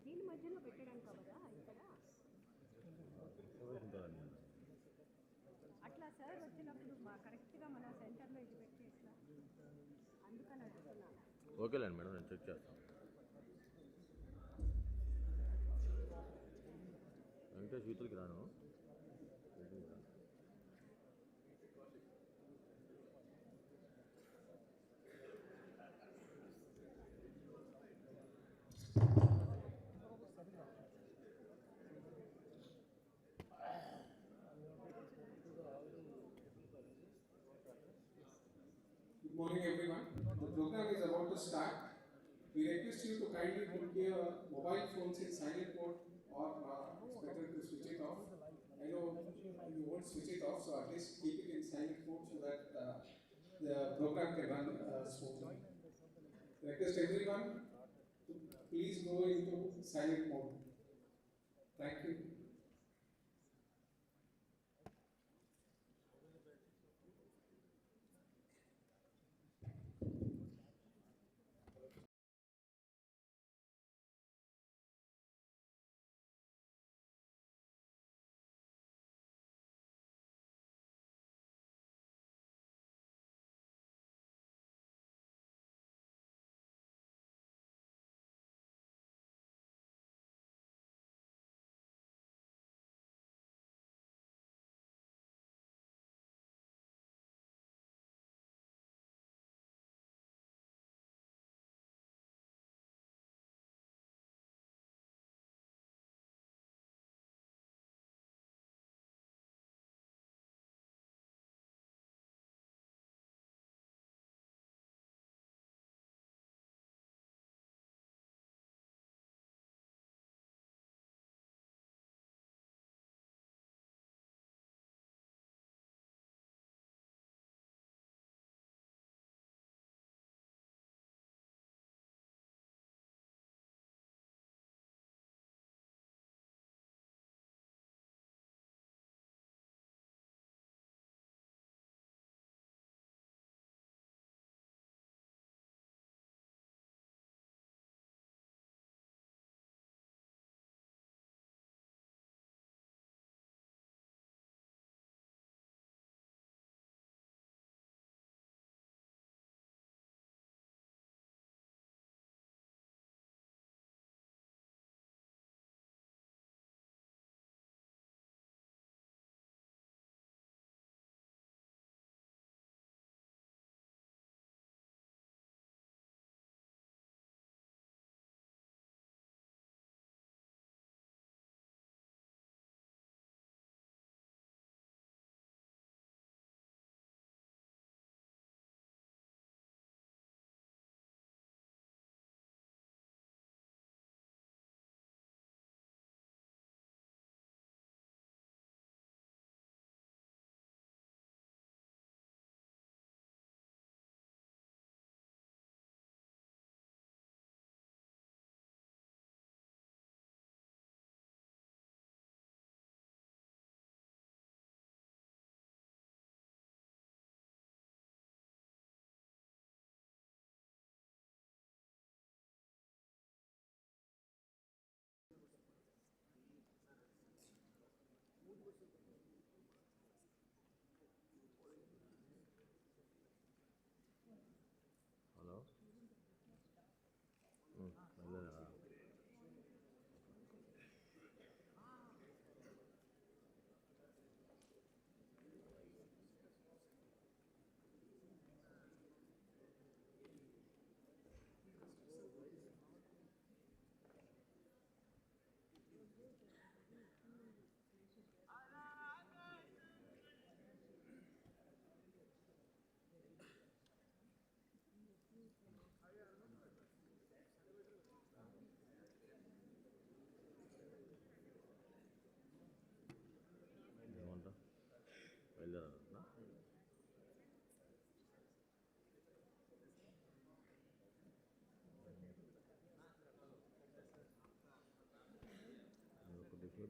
దీని మధ్యలో పెట్టడం కదా ఇక్కడ అట్లా సార్ వచ్చినప్పుడు కరెక్ట్గా మన సెంటర్లో ఇది పెట్టి ఇట్లా అందుకని అడుగుతున్నాను. ఓకేలేండి మేడం, నేను చెక్ చేస్తాను. వెంకటేష్ యూతులకి రాను. Good morning, everyone. The program is about to start. We request you to kindly put your mobile phones in silent mode, or it's better to switch it off. I know you won't switch it off, so at least keep it in silent mode so that the program can run smoothly. Request everyone to please go into silent mode. Thank you.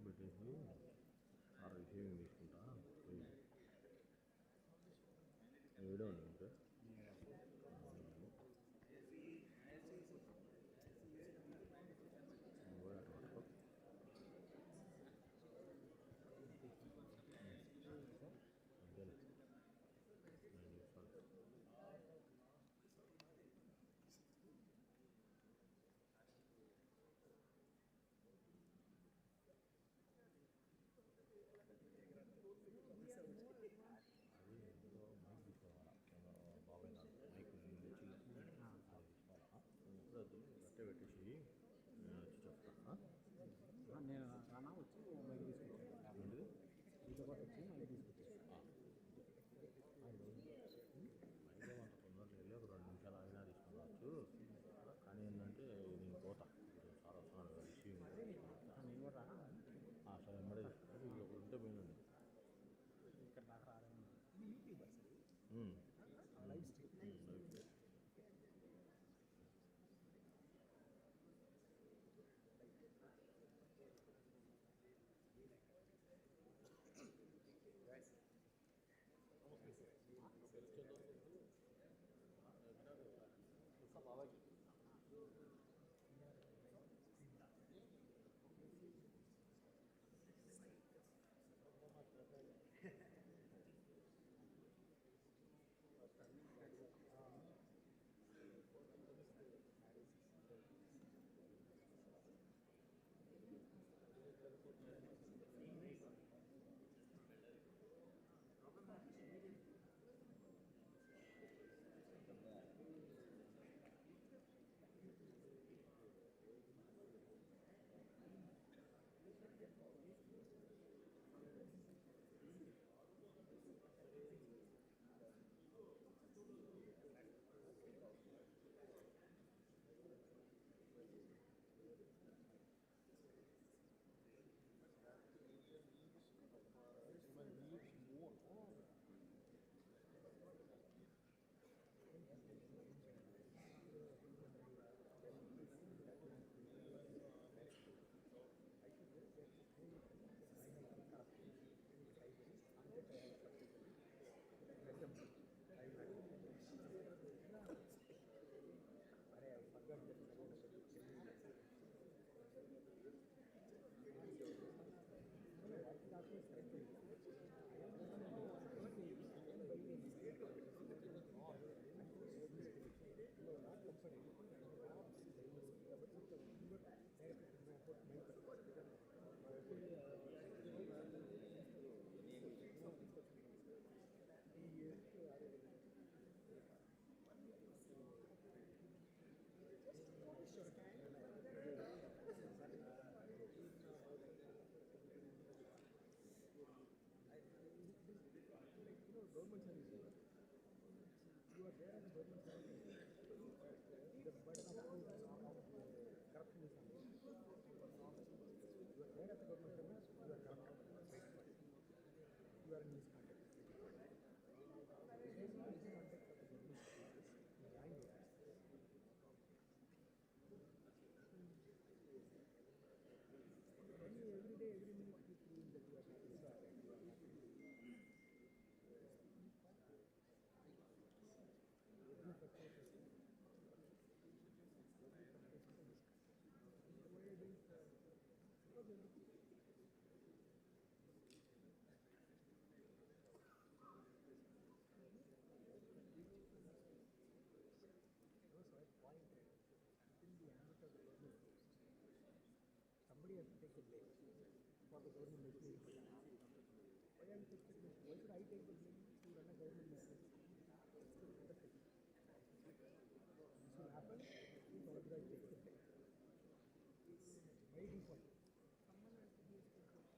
పెట్టేసి ఆ receiving తీసుకుంటా video ఉంది ఇంకా నేను రానా వచ్చి బయట తీసుకొచ్చాను మీతో పాటు వచ్చి మళ్ళీ తీసుకొచ్చాను అంత తొందరగా వెళ్ళి ఒక 2 నిమిషాలు ఆగినా తీసుకుని రావచ్చు. కానీ ఏంటంటే నేను పోతా సార్ వస్తున్నాను రిసీవింగ్ నేను కూడా రానా సరే ఎమ్మడే ఉంటే పోయినండి ఇక్కడ దాకా రాలేదు live stream Somebody has to take the blame for the government making it. Why should I take the blame to run a government business? This will happen if Andhra takes the blame. By default. Someone has to be a scapegoat.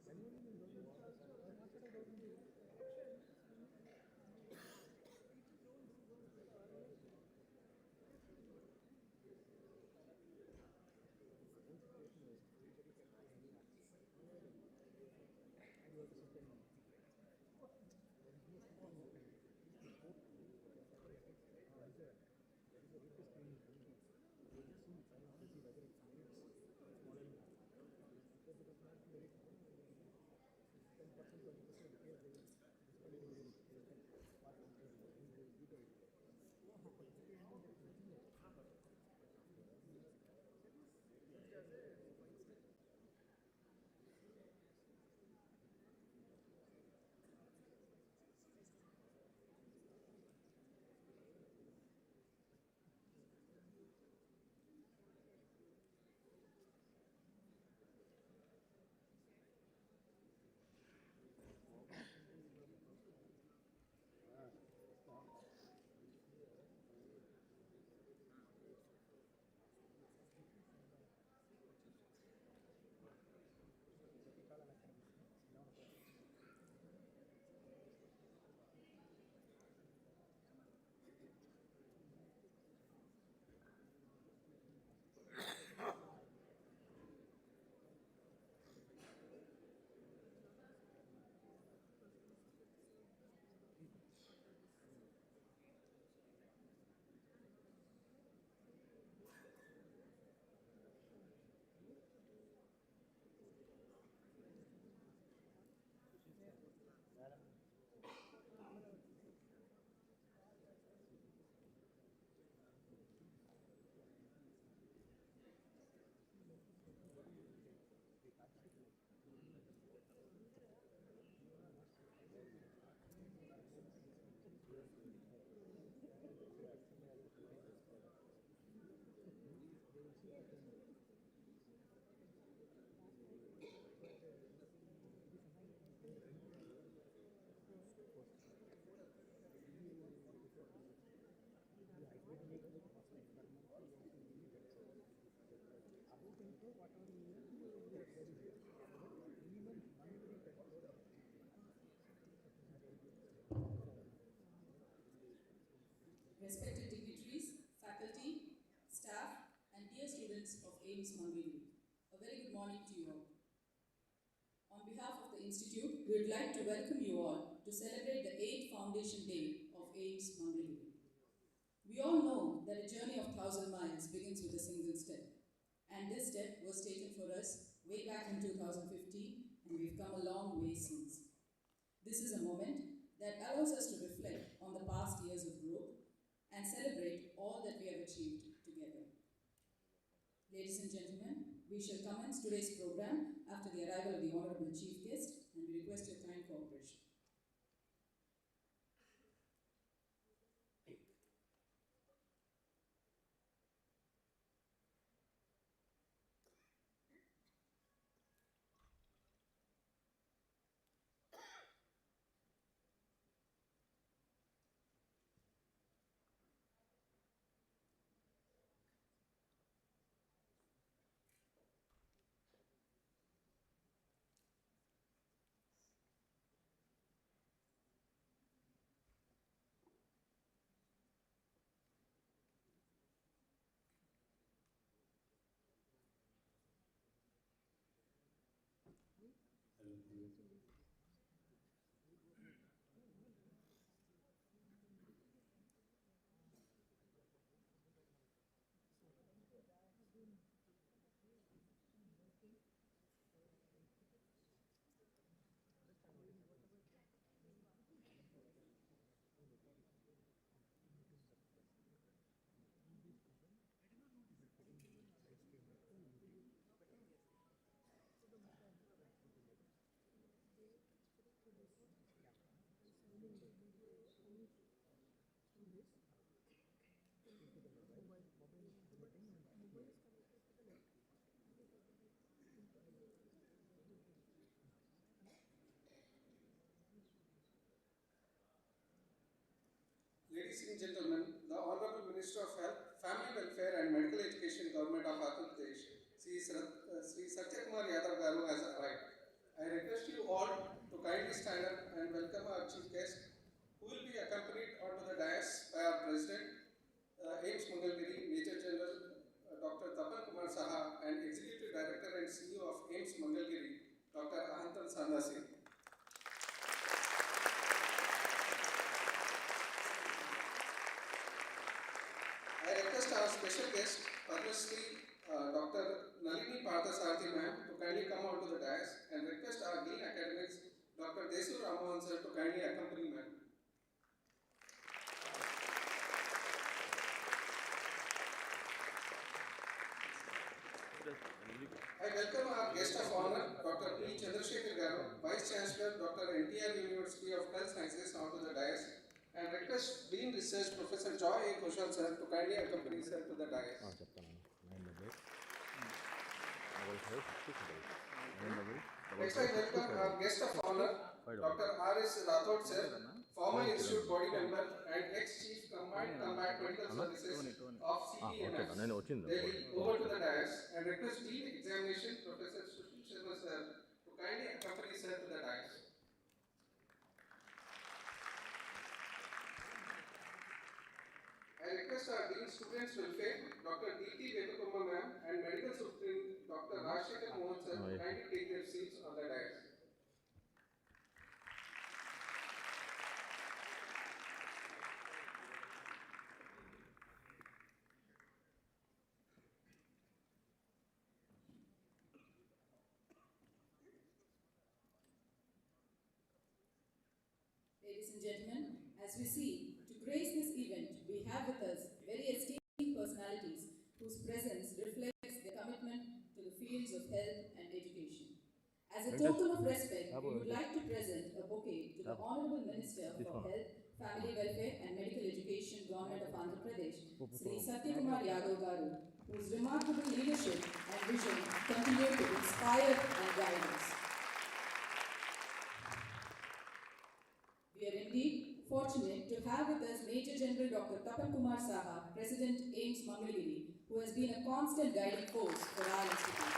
When you mean government, what should a government do? Respected dignitaries, faculty, staff, and dear students of AIIMS Mangalagiri, a very good morning to you all. On behalf of the Institute, we would like to welcome you all to celebrate the 8th Foundation Day of AIIMS Mangalagiri. We all know that a journey of 1,000 miles begins with a single step, and this step was taken for us way back in 2015, and we've come a long way since. This is a moment that allows us to reflect on the past years of growth and celebrate all that we have achieved together. Ladies and gentlemen, we shall commence today's program after the arrival of the Honorable Chief Guest, and we request your kind cooperation. Ladies and gentlemen, the Honorable Minister of Health, Family Welfare and Medical Education, Government of Andhra Pradesh, Sri Satyakumar Yadav Garu has arrived. I request you all to kindly stand up and welcome our Chief Guest, who will be accompanied onto the dais by our President, AIIMS Mangalagiri, Major General Dr. Tapan Kumar Saha, and Executive Director and CEO of AIIMS Mangalagiri, Dr. Ahantan Sandasi. I request our special guest, Padma Shri Dr. Nalini Parthasarathi ma'am to kindly come out to the dais and request our Dean Academics, Dr. Desu Ramohan sir to kindly accompany ma'am. I welcome our guest of honor, Dr. P. Chandrasekhar Garu, Vice Chancellor, Dr. NTR University of Health Sciences, onto the dais and request Dean Research Professor Joy A. Kushal sir to kindly accompany sir to the dais. Next, I welcome our guest of honor, Dr. R.S. Rathod sir, former Institute Body Member and ex-Chief Combined Combat Medical Services of CPMS, Delhi, over to the dais and request Dean Examination Professor Sushil Sharma sir to kindly accompany sir to the dais. I request our Dean Students Welfare, Dr. D.T. Vetukumma ma'am and Medical Superintendent Dr. Rajshekhar Mohan sir to kindly take their seats on the dais. Ladies and gentlemen, as we see, to grace this event, we have with us very esteemed personalities whose presence reflects their commitment to the fields of health and education. As a token of respect, we would like to present a bouquet to the Honorable Minister for Health, Family Welfare and Medical Education, Government of Andhra Pradesh, Sri Satyakumar Yadav Garu, whose remarkable leadership and vision continue to inspire and guide us. We are indeed fortunate to have with us Major General Dr. Tapan Kumar Saha, President AIIMS Mangalagiri, who has been a constant guiding force for our institute.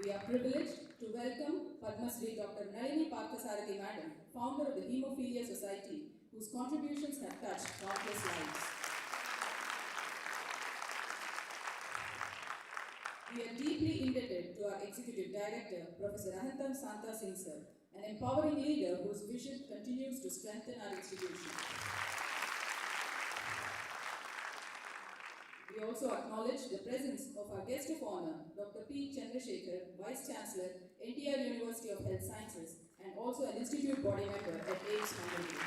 We are privileged to welcome Padma Shri Dr. Nalini Parthasarathi Madam, founder of the Hemophilia Society, whose contributions have touched countless lives. We are deeply indebted to our Executive Director, Professor Ahantam Santa Singh sir, an empowering leader whose vision continues to strengthen our institution. We also acknowledge the presence of our guest of honor, Dr. P. Chandrasekhar, Vice Chancellor, NTR University of Health Sciences, and also an Institute Body Member at AIIMS Mangalagiri.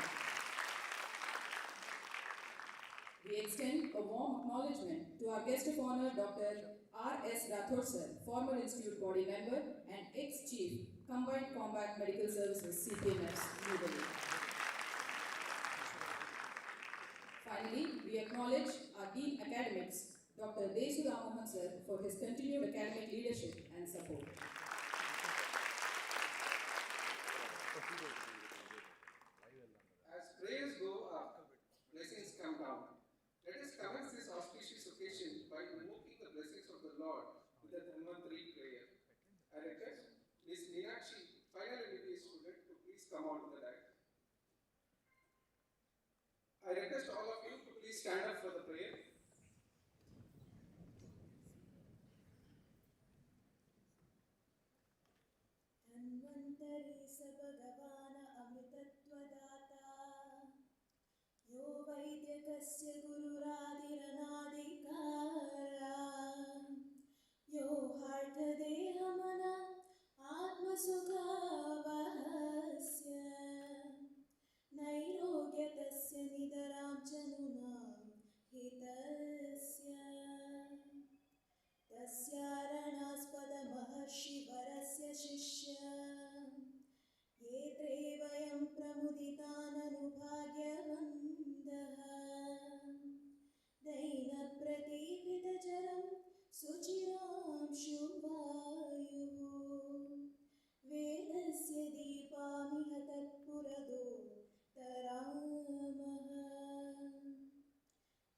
We extend a warm acknowledgement to our guest of honor, Dr. R.S. Rathod sir, former Institute Body Member and ex-Chief Combined Combat Medical Services, CPMS, New Delhi. Finally, we acknowledge our Dean Academics, Dr. Desu Ramohan sir, for his continued academic leadership and support. As prayers go up, blessings come down. Let us commence this auspicious occasion by invoking the blessings of the Lord with the Dhanvantari prayer. I request Ms. Meenakshi, final MBBS student, to please come out to the dais. I request all of you to please stand up for the prayer. धन्वन्तरि स भगवान अमृतत्वदाता यो वैद्यकस्य गुरुरादिरनादिकारा यो हार्ददेहमन आत्मसुखावहस्य नैरोग्यतस्य निधरां जनुनां हितस्य तस्यारणास्पदमहर्षिवरस्य शिष्य ये त्रेवयं प्रमुदिताननुभाग्यवन्दः दैनप्रतीकृतचरं सुचिरां शुभायुः वेदस्य दीपामिह तत्पुरदो तरामः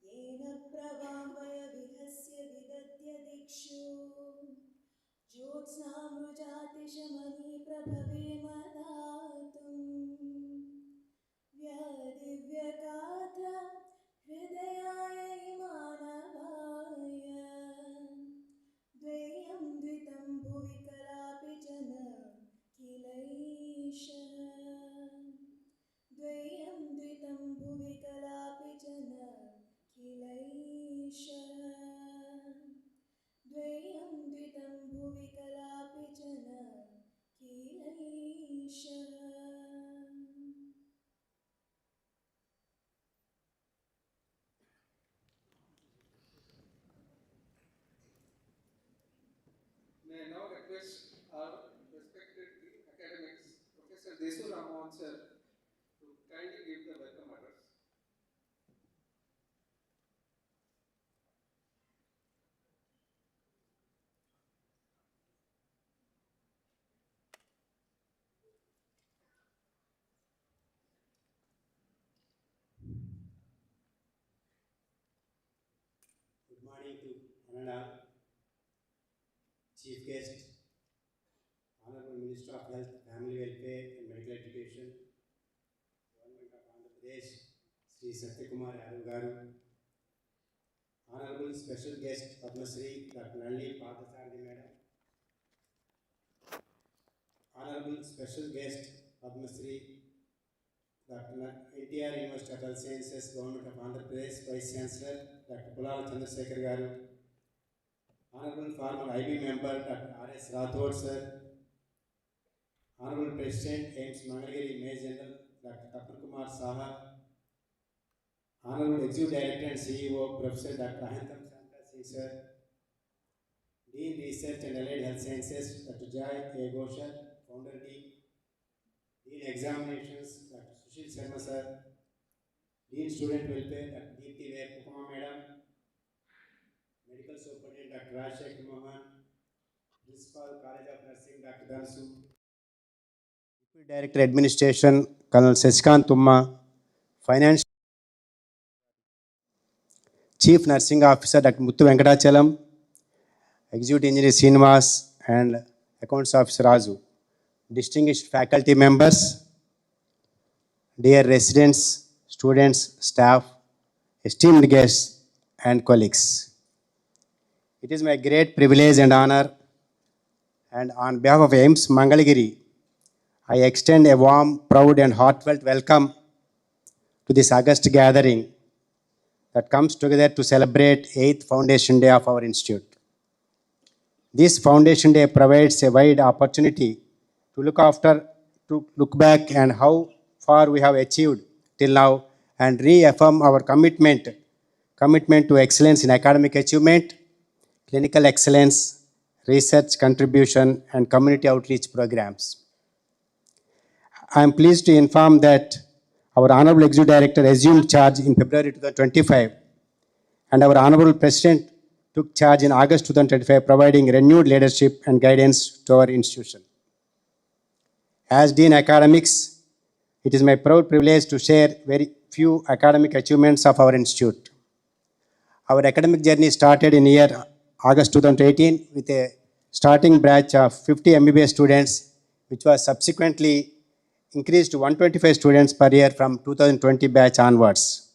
येन प्रवाहयविहस्य विदद्य दिक्षु ज्योत्स्नामृजातिशमनी प्रभवेम दातुम् व्यदिव्यगाथा हृदयाय मानवाय द्वेयं द्वितं भुवि कलापि च न किलैषः द्वेयं द्वितं भुवि कलापि च न किलैषः द्वयं द्वितं भुवि कलापि च न कीलैषः May I now request our respected academics, Professor Desu Ramohan sir, to kindly give the welcome address. Good morning to one and all. Chief guest, Honorable Minister of Health, Family Welfare and Medical Education, Government of Andhra Pradesh, Sri Satyakumar Yadav Garu, Honorable Special Guest Padma Shri Dr. Nalli Pathasarthi Madam, Honorable Special Guest Padma Shri Dr. NTR University of Health Sciences, Government of Andhra Pradesh, Vice Chancellor Dr. Pulala Chandrasekhar Garu, Honorable former IB member Dr. R.S. Rathod sir, Honorable President AIIMS Mangalagiri Major General Dr. Tapan Kumar Saha, Honorable Executive Director and CEO Professor Dr. AIIMS Singh sir, Dean Research and Allied Health Sciences Dr. Joy A. Ghoshal, Founder Dean, Dean Examinations Dr. Sushil Sharma sir, Dean Student Welfare Dr. Deepti Vepukama Madam, Medical Superintendent Dr. Rajshekar Mohan, Principal College of Nursing Dr. Dansu, Deputy Director Administration Colonel Sasikant Tumma, Finance Chief Nursing Officer Dr. Muthu Venkatachalam, Executive Engineer Srinivas and Accounts Officer Raju, distinguished faculty members, dear residents, students, staff, esteemed guests and colleagues. It is my great privilege and honor, and on behalf of AIIMS Mangalagiri, I extend a warm, proud and heartfelt welcome to this august gathering that comes together to celebrate 8th Foundation Day of our institute. This Foundation Day provides a wide opportunity to look back and how far we have achieved till now and reaffirm our commitment to excellence in academic achievement, clinical excellence, research contribution and community outreach programs. I am pleased to inform that our Honorable Executive Director assumed charge in February 2025 and our Honorable President took charge in August 2025, providing renewed leadership and guidance to our institution. As Dean Academics, it is my proud privilege to share very few academic achievements of our institute. Our academic journey started in year August 2018 with a starting batch of 50 MBBS students, which was subsequently increased to 125 students per year from 2020 batch onwards.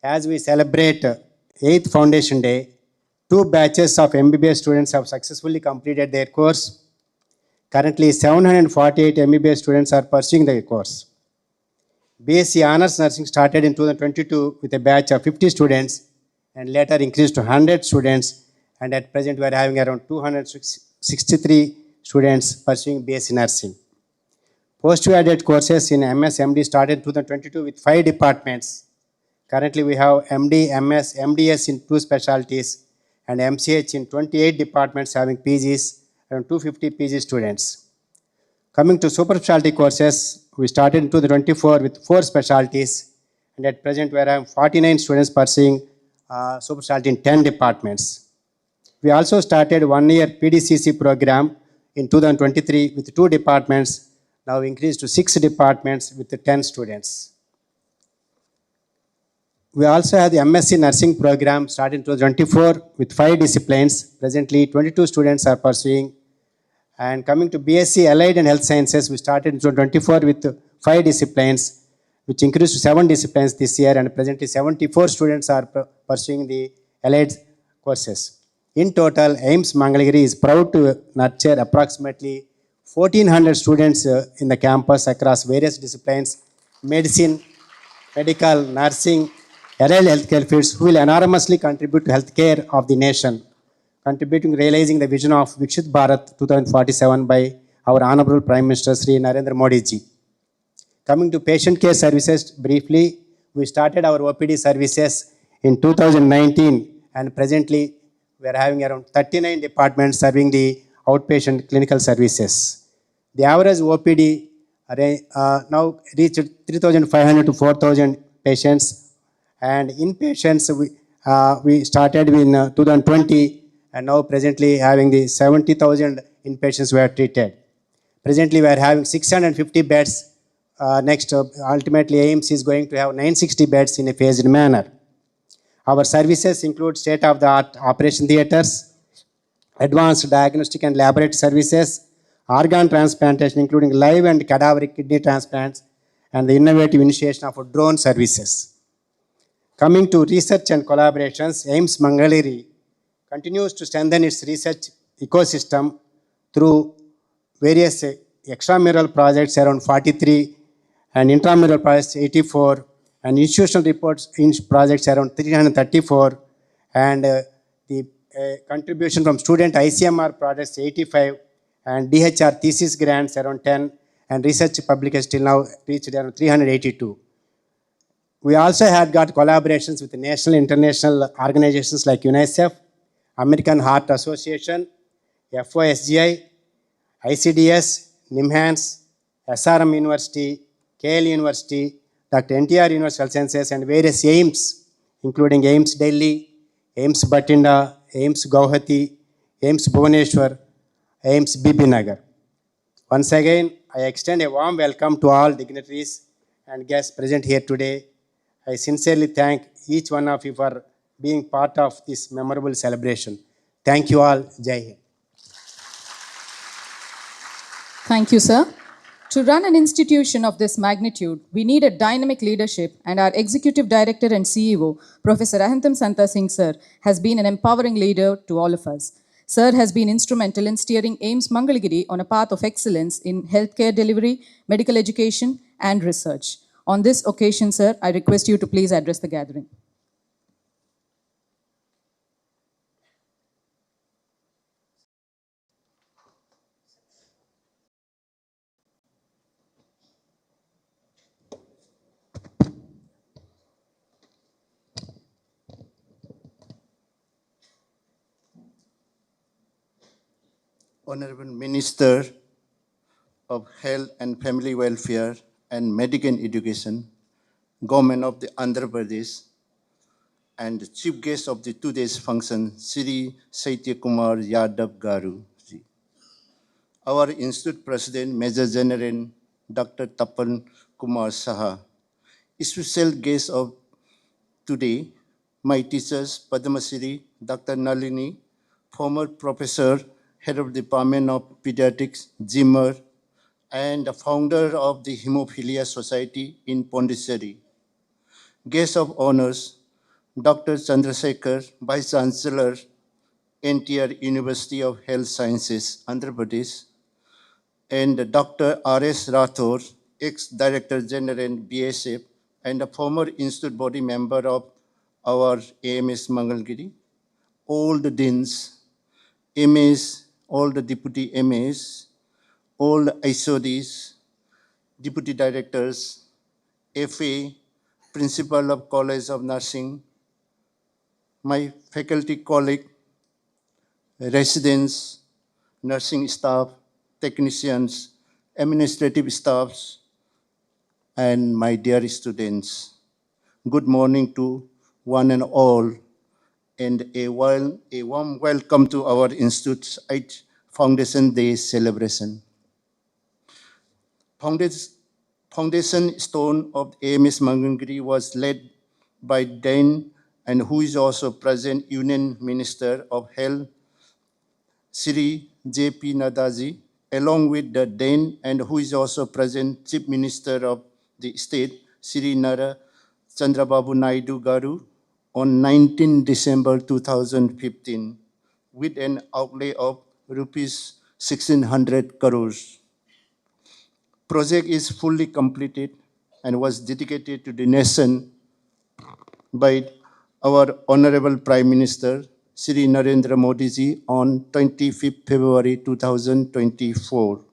As we celebrate 8th Foundation Day, 2 batches of MBBS students have successfully completed their course. Currently, 748 MBBS students are pursuing their course. BSc Honors Nursing started in 2022 with a batch of 50 students and later increased to 100 students, and at present we are having around 263 students pursuing BSc Nursing. Postgraduate courses in MS MD started in 2022 with 5 departments. Currently we have MD, MS, MDS in 2 specialties and MCH in 28 departments having PGs, around 250 PG students. Coming to super specialty courses, we started in 2024 with 4 specialties, and at present we are having 49 students pursuing super specialty in 10 departments. We also started 1-year PDCC program in 2023 with 2 departments, now increased to 6 departments with 10 students. We also have the MSc Nursing program started in 2024 with 5 disciplines. Presently, 22 students are pursuing. And coming to BSc Allied and Health Sciences, we started in 2024 with 5 disciplines, which increased to 7 disciplines this year, and presently 74 students are pursuing the allied courses. In total, AIIMS Mangalagiri is proud to nurture approximately 1,400 students in the campus across various disciplines: medicine, medical, nursing, allied healthcare fields who will enormously contribute to healthcare of the nation, contributing realizing the vision of Vikshit Bharat 2047 by our Honorable Prime Minister Sri Narendra Modi ji. Coming to patient care services, briefly, we started our OPD services in 2019 and presently we are having around 39 departments serving the outpatient clinical services. The average OPD now reached 3,500 to 4,000 patients, and inpatients we started in 2020 and now presently having the 70,000 inpatients were treated. Presently, we are having 650 beds. Next, ultimately, AIIMS is going to have 960 beds in a phased manner. Our services include state-of-the-art operation theaters, advanced diagnostic and laboratory services, organ transplantation, including live and cadaveric kidney transplants, and the innovative initiation of drone services. Coming to research and collaborations, AIIMS Mangalagiri continues to strengthen its research ecosystem through various extramural projects around 43 and intramural projects 84 and institutional reports in projects around 334 and the contribution from student ICMR projects 85 and DHR thesis grants around 10 and research publications till now reached around 382. We also had got collaborations with national international organizations like UNICEF, American Heart Association, FOSGI, ICDS, NIMHANS, SRM University, KL University, Dr. NTR University Health Sciences, and various AIIMS, including AIIMS Delhi, AIIMS Batinda, AIIMS Guwahati, AIIMS Bhubaneswar, AIIMS Bibinagar. Once again, I extend a warm welcome to all dignitaries and guests present here today. I sincerely thank each one of you for being part of this memorable celebration. Thank you all. Jai Hind. Thank you, sir. To run an institution of this magnitude, we need a dynamic leadership, and our Executive Director and CEO, Professor Ahintam Santa Singh, sir, has been an empowering leader to all of us. Sir has been instrumental in steering AIIMS Mangalagiri on a path of excellence in healthcare delivery, medical education, and research. On this occasion, sir, I request you to please address the gathering. Honorable Minister of Health and Family Welfare and Medical Education, Government of the Andhra Pradesh, and the Chief Guest of the today's function, Sri Saitya Kumar Yadav Garu. Our Institute President, Major General Dr. Tapan Kumar Saha, special guest of today, my teachers, Padma Shri Dr. Nalini, former professor, head of Department of Pediatrics, Zimmer, and the founder of the Hemophilia Society in Pondicherry. Guest of honors, Dr. Chandrasekhar, Vice Chancellor, NTR University of Health Sciences, Andhra Pradesh, and Dr. R.S. Rathore, ex-Director General, BSF, and a former Institute body member of our AIIMS Mangalagiri, all the deans, MAs, all the deputy MAs, all the ISODs, deputy directors, FA, principal of College of Nursing, my faculty colleague, residents, nursing staff, technicians, administrative staffs, and my dear students. Good morning to one and all, and a warm welcome to our Institute's 8th Foundation Day celebration. Foundation stone of AIIMS Mangalagiri was led by Dean, and who is also present Union Minister of Health, Sri J.P. Nadaji, along with the Dean, and who is also present Chief Minister of the State, Sri Nara Chandrababu Naidu Garu, on 19 December 2015, with an outlay of rupees 1,600 crores. Project is fully completed and was dedicated to the nation by our Honorable Prime Minister, Shri Narendra Modi ji, on 25th February 2024.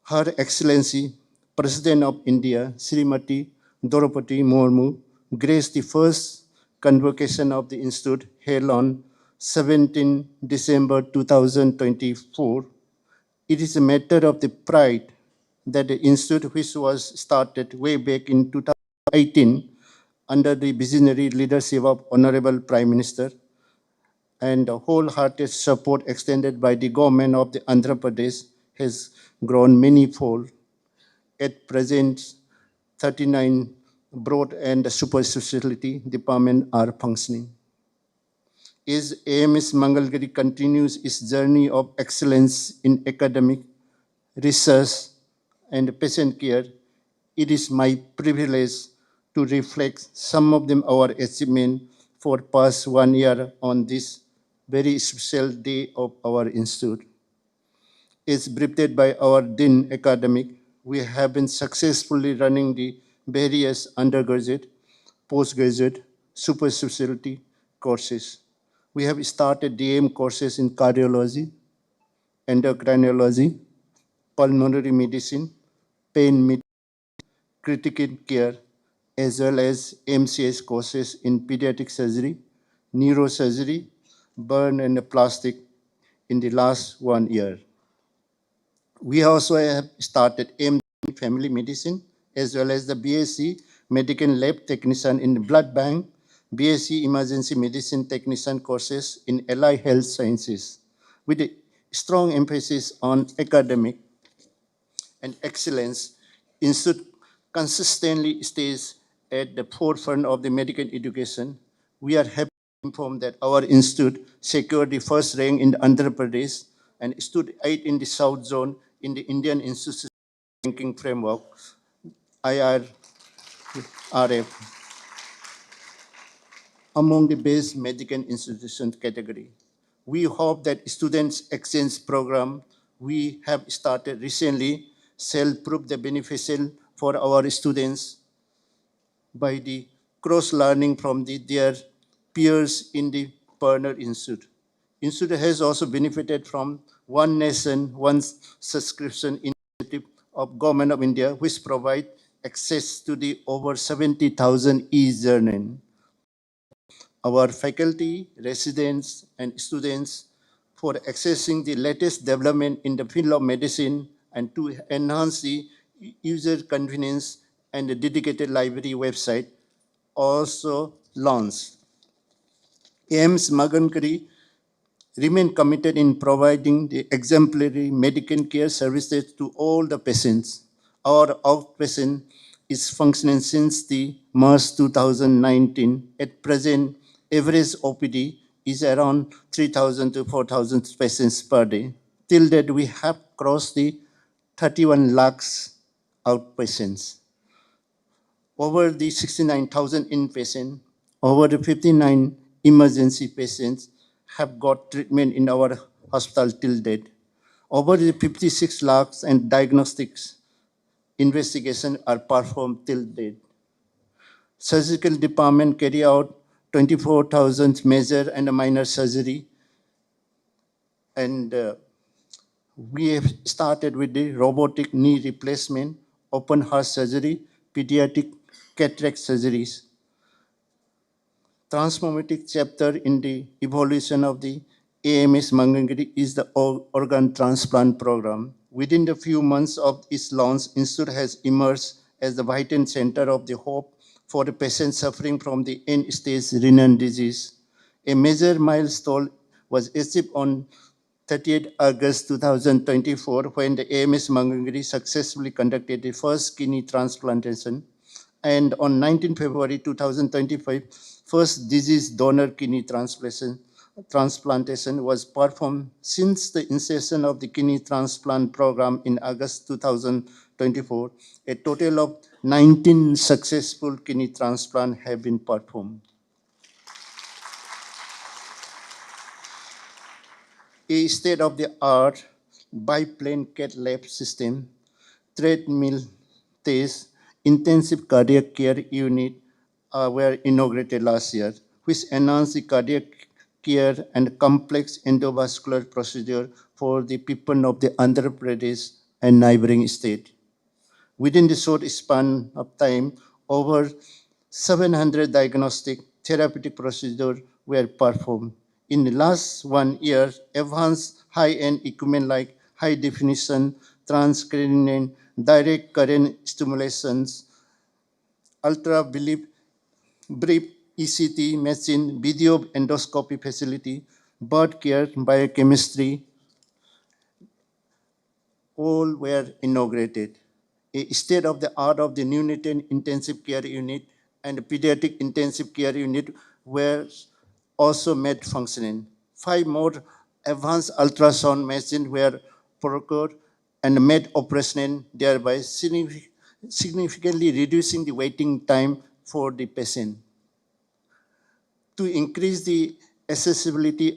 Her Excellency, President of India, Srimati Draupadi Murmu, graced the first convocation of the Institute held on 17 December 2024. It is a matter of the pride that the Institute, which was started way back in 2018 under the visionary leadership of Honorable Prime Minister and the wholehearted support extended by the government of the Andhra Pradesh, has grown manifold. At present, 39 broad and super specialty departments are functioning. As AIIMS Mangalagiri continues its journey of excellence in academic, research, and patient care, it is my privilege to reflect some of them our achievement for past 1 year on this very special day of our institute. As briefed by our Dean Academic, we have been successfully running the various undergraduate, postgraduate, super specialty courses. We have started DM courses in cardiology, endocrinology, pulmonary medicine, pain medicine, critical care, as well as MCS courses in pediatric surgery, neurosurgery, burn and plastic in the last 1 year. We also have started AIIMS in family medicine, as well as the BSc medical lab technician in blood bank, BSc emergency medicine technician courses in allied health sciences, with a strong emphasis on academic and excellence. Institute consistently stays at the forefront of the medical education. We are happy to inform that our institute secured the first rank in Andhra Pradesh and stood 8 in the South Zone in the Indian Institute Ranking Framework, IRRF, among the best medical institutions category. We hope that students' exchange program we have started recently shall prove the beneficial for our students by the cross-learning from their peers in the partner institute. Institute has also benefited from One Nation, One Subscription initiative of Government of India, which provide access to the over 70,000 e-journal. Our faculty, residents, and students for accessing the latest development in the field of medicine and to enhance the user convenience and the dedicated library website also launched. AIIMS Mangalagiri remain committed in providing the exemplary medical care services to all the patients. Our outpatient is functioning since the March 2019. At present, average OPD is around 3,000 to 4,000 patients per day. Till that, we have crossed the 31 lakhs outpatients. Over the 69,000 inpatient, over the 59 emergency patients have got treatment in our hospital till date. Over the 56 lakhs and diagnostics investigation are performed till date. Surgical department carry out 24,000 major and minor surgery, and we have started with the robotic knee replacement, open heart surgery, pediatric cataract surgeries. Transformative chapter in the evolution of the AIIMS Mangalagiri is the organ transplant program. Within the few months of its launch, Institute has emerged as the vital center of the hope for the patients suffering from the end-stage renal disease. A major milestone was achieved on 30th August 2024 when the AIIMS Mangalagiri successfully conducted the first kidney transplantation, and on 19 February 2025, first disease donor kidney transplantation was performed since the inception of the kidney transplant program in August 2024. A total of 19 successful kidney transplants have been performed. A state-of-the-art biplane cath lab system, treadmill test, intensive cardiac care unit were inaugurated last year, which enhanced the cardiac care and complex endovascular procedure for the people of the Andhra Pradesh and neighboring state. Within the short span of time, over 700 diagnostic therapeutic procedures were performed. In the last 1 year, advanced high-end equipment like high-definition transcranial direct current stimulations, ultra-brief ECT machine, video endoscopy facility, blood care, biochemistry, all were inaugurated. A state-of-the-art of the neonatal intensive care unit and pediatric intensive care unit were also made functioning. 5 more advanced ultrasound machines were procured and made operational, thereby significantly reducing the waiting time for the patient. To increase the accessibility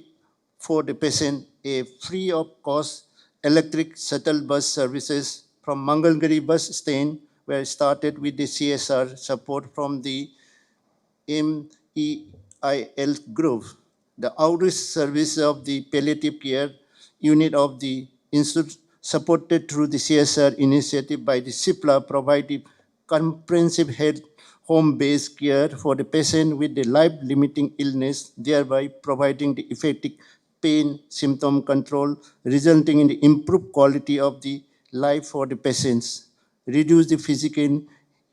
for the patient, a free of cost electric shuttle bus services from Mangalagiri bus stand were started with the CSR support from the MEIL group. The outreach service of the palliative care unit of the institute, supported through the CSR initiative by the CIPLA, provided comprehensive health home-based care for the patient with the life-limiting illness, thereby providing the effective pain symptom control, resulting in the improved quality of the life for the patients, reduce the physical,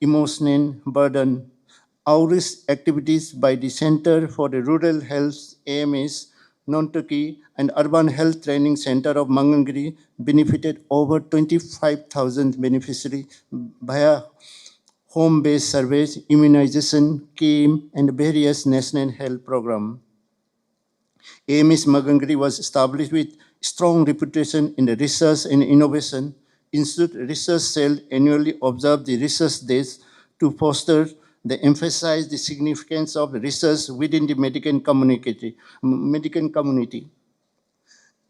emotional burden. Outreach activities by the Center for the Rural Health, AIIMS, Nontaki, and Urban Health Training Center of Mangalagiri benefited over 25,000 beneficiaries via home-based surveys, immunization, KIM, and various national health programs. AIIMS Mangalagiri was established with strong reputation in the research and innovation. Institute Research Cell annually observe the research days to foster the emphasize the significance of research within the medical community.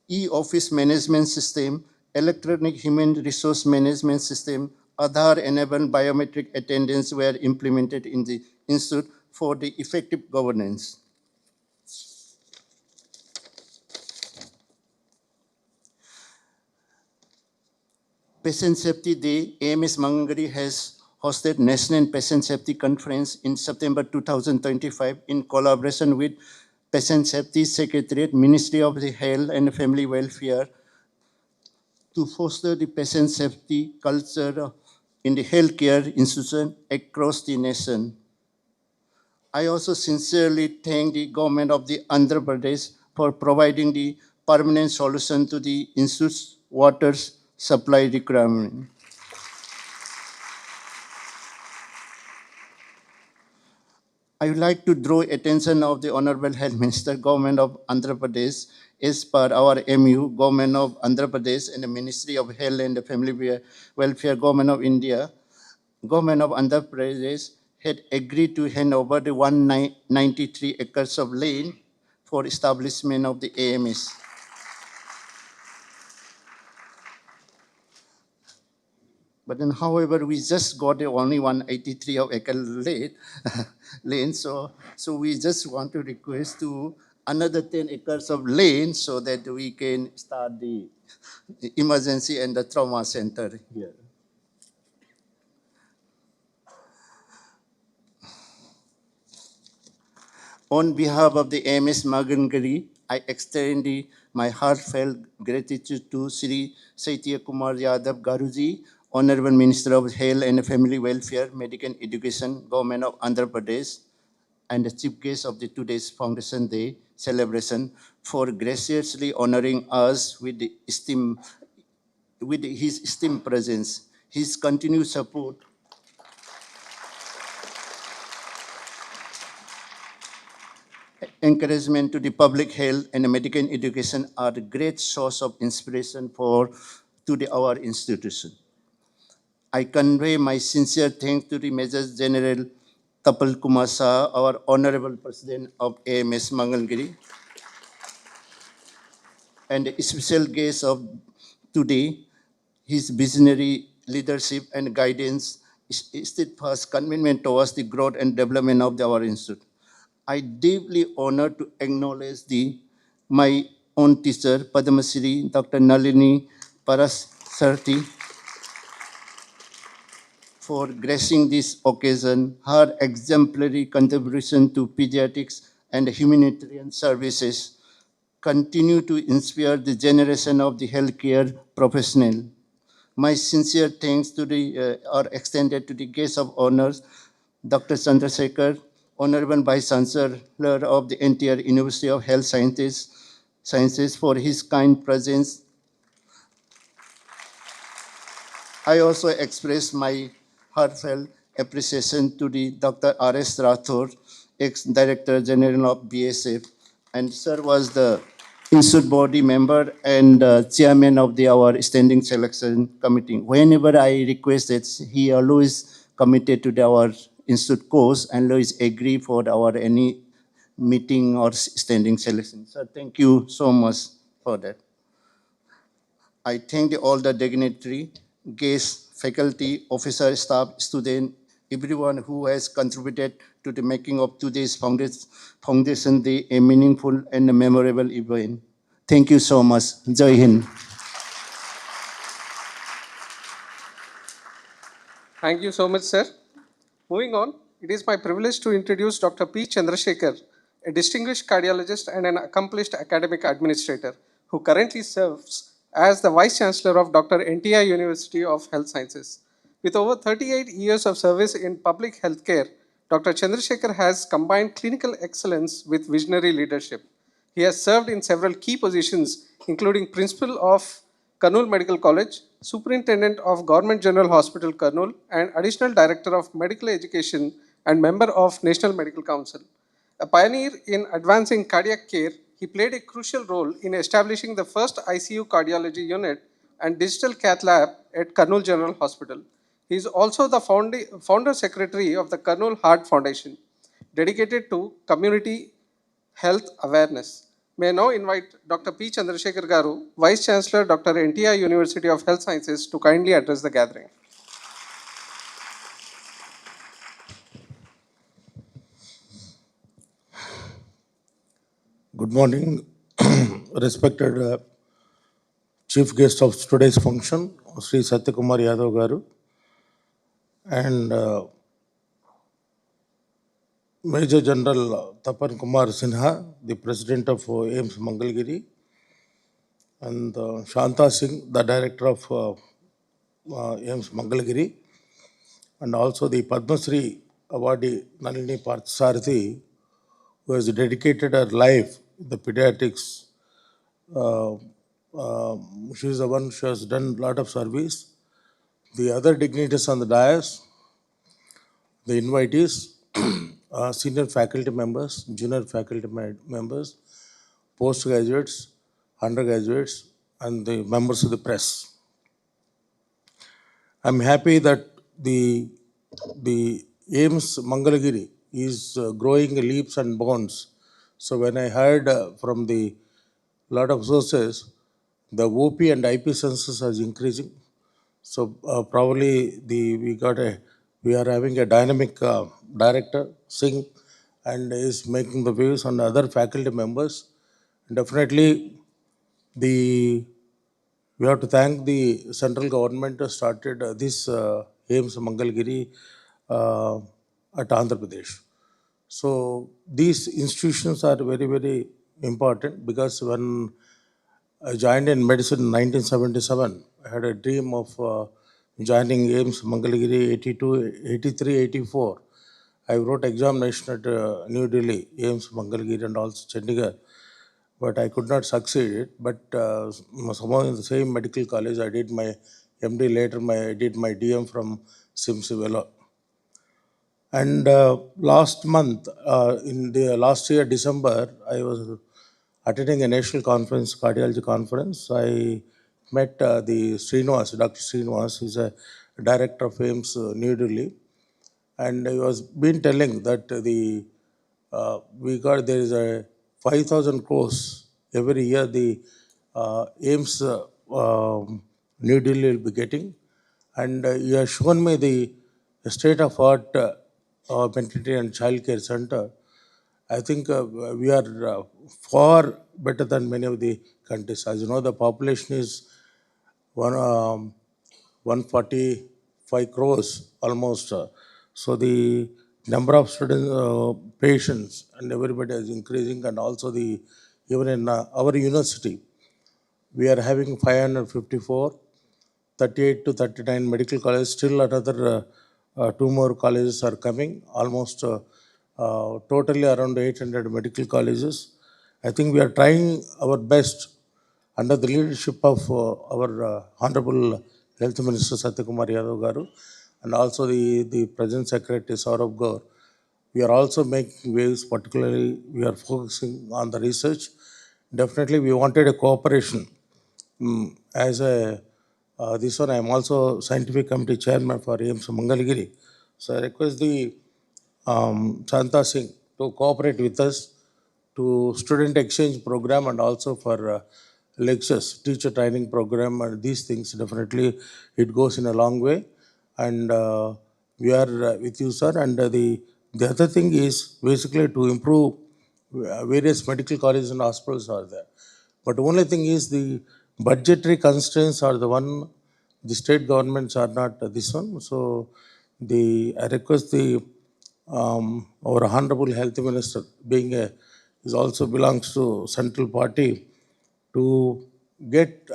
E-office management system, electronic human resource management system, Aadhaar-enabled biometric attendance were implemented in the institute for the effective governance. Patient Safety Day, AIIMS Mangalagiri has hosted National Patient Safety Conference in September 2025 in collaboration with Patient Safety Secretariat, Ministry of the Health and Family Welfare, to foster the patient safety culture in the healthcare institution across the nation. I also sincerely thank the government of the Andhra Pradesh for providing the permanent solution to the institute's water supply requirement. I would like to draw attention of the Honorable Health Minister, Government of Andhra Pradesh, as per our MU, Government of Andhra Pradesh and the Ministry of Health and Family Welfare, Government of India, Government of Andhra Pradesh had agreed to hand over the 193 acres of land for establishment of the AIIMS. But then, however, we just got only 183 of acre land, so we just want to request to another 10 acres of land so that we can start the emergency and the trauma center here. On behalf of the AIIMS Mangalagiri, I extend my heartfelt gratitude to Sri Saitya Kumar Yadav Garuji, Honorable Minister of Health and Family Welfare, Medical Education, Government of Andhra Pradesh, and the chief guest of the today's Foundation Day celebration for graciously honoring us with his esteemed presence. His continued support encouragement to the public health and medical education are a great source of inspiration to our institution. I convey my sincere thanks to the Major General Tapal Kumar Shah, our Honorable President of AIIMS Mangalagiri, and the special guest of today, his visionary leadership and guidance steadfast commitment towards the growth and development of our institute. I deeply honored to acknowledge my own teacher, Padma Shri Dr. Nalini Parasarthi, for gracing this occasion. Her exemplary contribution to pediatrics and humanitarian services continue to inspire the generation of the healthcare professional. My sincere thanks are extended to the guest of honors, Dr. Chandrasekhar, Honorable Vice Chancellor of the entire University of Health Sciences for his kind presence. I also express my heartfelt appreciation to the Dr. R.S. Rathore, ex-Director General of BSF, and Sir was the Institute Body member and Chairman of our Standing Selection Committee. Whenever I requested, he always committed to our Institute course and always agree for our any meeting or standing selection. So thank you so much for that. I thank all the dignitary, guests, faculty, officer, staff, student, everyone who has contributed to the making of today's Foundation Day a meaningful and a memorable event. Thank you so much. Jai Hind. Thank you so much, sir. Moving on, it is my privilege to introduce Dr. P. Chandrasekhar, a distinguished cardiologist and an accomplished academic administrator who currently serves as the Vice Chancellor of Dr. NTI University of Health Sciences. With over 38 years of service in public healthcare, Dr. Chandrasekhar has combined clinical excellence with visionary leadership. He has served in several key positions, including Principal of Kurnool Medical College, Superintendent of Government General Hospital, Kurnool, and Additional Director of Medical Education and member of National Medical Council. A pioneer in advancing cardiac care, he played a crucial role in establishing the first ICU cardiology unit and digital cath lab at Kurnool General Hospital. He is also the founder secretary of the Kurnool Heart Foundation, dedicated to community health awareness. May I now invite Dr. P. Chandrasekhar Garu, Vice Chancellor, Dr. NTI University of Health Sciences, to kindly address the gathering. Good morning, respected chief guest of today's function, Sri Satyakumar Yadav Garu, and Major General Tapan Kumar Sinha, the President of AIIMS Mangalagiri, and Shanta Singh, the Director of AIIMS Mangalagiri, and also the Padma Shri awardee Nalini Parthasarathi, who has dedicated her life in the pediatrics. She is the one who has done a lot of service. The other dignitaries on the dais, the invitees, senior faculty members, junior faculty members, postgraduates, undergraduates, and the members of the press. I'm happy that the AIIMS Mangalagiri is growing leaps and bounds. So when I heard from the lot of sources, the OP and IP census is increasing. So probably we are having a dynamic director, Singh, and is making the waves on other faculty members. Definitely, we have to thank the central government who started this AIIMS Mangalagiri at Andhra Pradesh. So these institutions are very, very important because when I joined in medicine in 1977, I had a dream of joining AIIMS Mangalagiri 83, 84. I wrote examination at New Delhi, AIIMS Mangalagiri and also Chandigarh, but I could not succeed. But somehow in the same medical college, I did my MD, later I did my DM from SIMS Vellore. And last month, in the last year, December, I was attending a national conference, cardiology conference. I met the Srinivas, Dr. Srinivas, who's a director of AIIMS New Delhi. And he was been telling that there is a 5,000 crores every year the AIIMS New Delhi will be getting. And he has shown me the a state-of-art maternity and child care center. I think we are far better than many of the countries. As you know, the population is one, 145 crores almost. So the number of students, patients, and everybody is increasing, and also the even in our university, we are having 554, 38 to 39 medical colleges. Still another two more colleges are coming. Almost totally around 800 medical colleges. I think we are trying our best under the leadership of our Honorable Health Minister Satyakumar Yadav Garu and also the present Secretary Saurabh Gaur. We are also making waves, particularly we are focusing on the research. Definitely we wanted a cooperation. As a this one, I am also scientific committee chairman for AIIMS Mangalagiri. So I request the Shanta Singh to cooperate with us to student exchange program and also for lectures, teacher training program, and these things. Definitely it goes in a long way. And we are with you, sir. And the other thing is basically to improve various medical colleges and hospitals are there. But the only thing is the budgetary constraints are the one, the state governments are not this one. So I request the our Honorable Health Minister, being a, is also belongs to central party, to get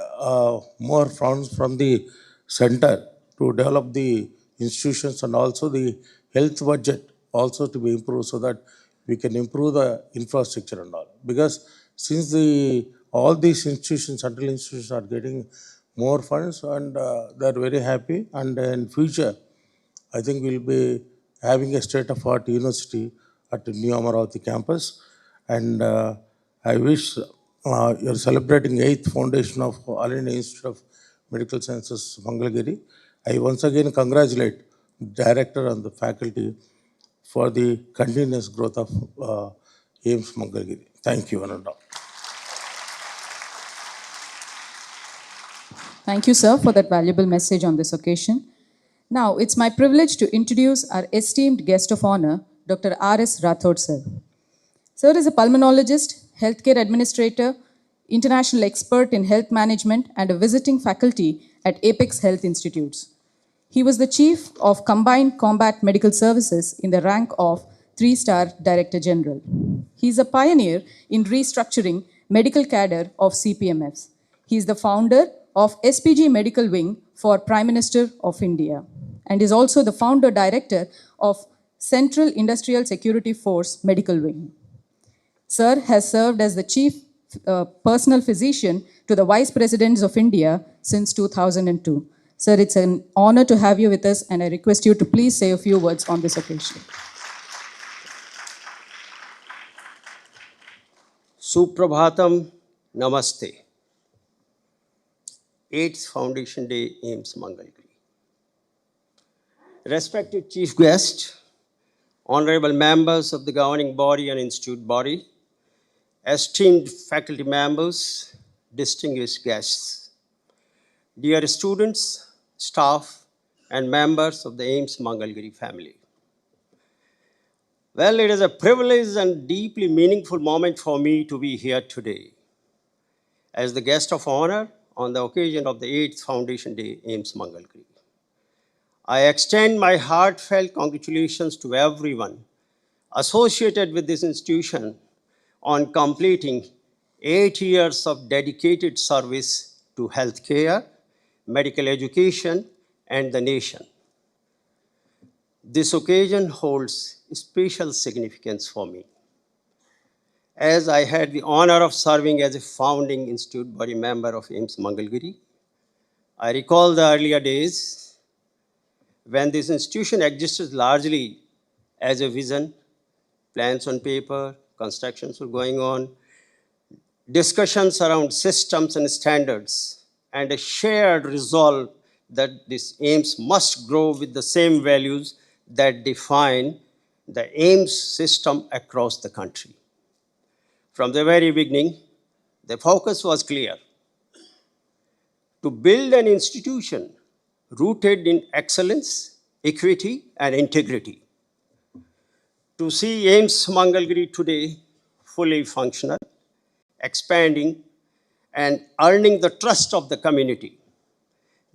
more funds from the center to develop the institutions and also the health budget also to be improved so that we can improve the infrastructure and all. Because since all these institutions, central institutions are getting more funds and they are very happy, and in future I think we'll be having a state-of-art university at the New Amaravati campus. And I wish you're celebrating 8th foundation of All India Institute of Medical Sciences, Mangalagiri. I once again congratulate the director and the faculty for the continuous growth of AIIMS Mangalagiri. Thank you, Ananda. Thank you, sir, for that valuable message on this occasion. Now, it's my privilege to introduce our esteemed guest of honor, Dr. R.S. Rathod, sir. Sir is a pulmonologist, healthcare administrator, international expert in health management, and a visiting faculty at Apex Health Institutes. He was the chief of Combined Combat Medical Services in the rank of 3-star Director General. He is a pioneer in restructuring medical cadre of CPMFs. He is the founder of SPG Medical Wing for Prime Minister of India and is also the founder director of Central Industrial Security Force Medical Wing. Sir has served as the chief personal physician to the Vice Presidents of India since 2002. Sir, it's an honor to have you with us, and I request you to please say a few words on this occasion. Suprabhatam, Namaste. 8th Foundation Day, AIIMS Mangalagiri. Respected Chief Guest, honorable members of the governing body and institute body, esteemed faculty members, distinguished guests, dear students, staff, and members of the AIIMS Mangalagiri family. Well, it is a privilege and deeply meaningful moment for me to be here today as the guest of honor on the occasion of the 8th Foundation Day, AIIMS Mangalagiri. I extend my heartfelt congratulations to everyone associated with this institution on completing 8 years of dedicated service to healthcare, medical education, and the nation. This occasion holds special significance for me, as I had the honor of serving as a founding institute body member of AIIMS Mangalagiri. I recall the earlier days when this institution existed largely as a vision, plans on paper, constructions were going on, discussions around systems and standards, and a shared resolve that this AIIMS must grow with the same values that define the AIIMS system across the country. From the very beginning, the focus was clear: to build an institution rooted in excellence equity, and integrity. To see AIIMS Mangalagiri today fully functional, expanding, and earning the trust of the community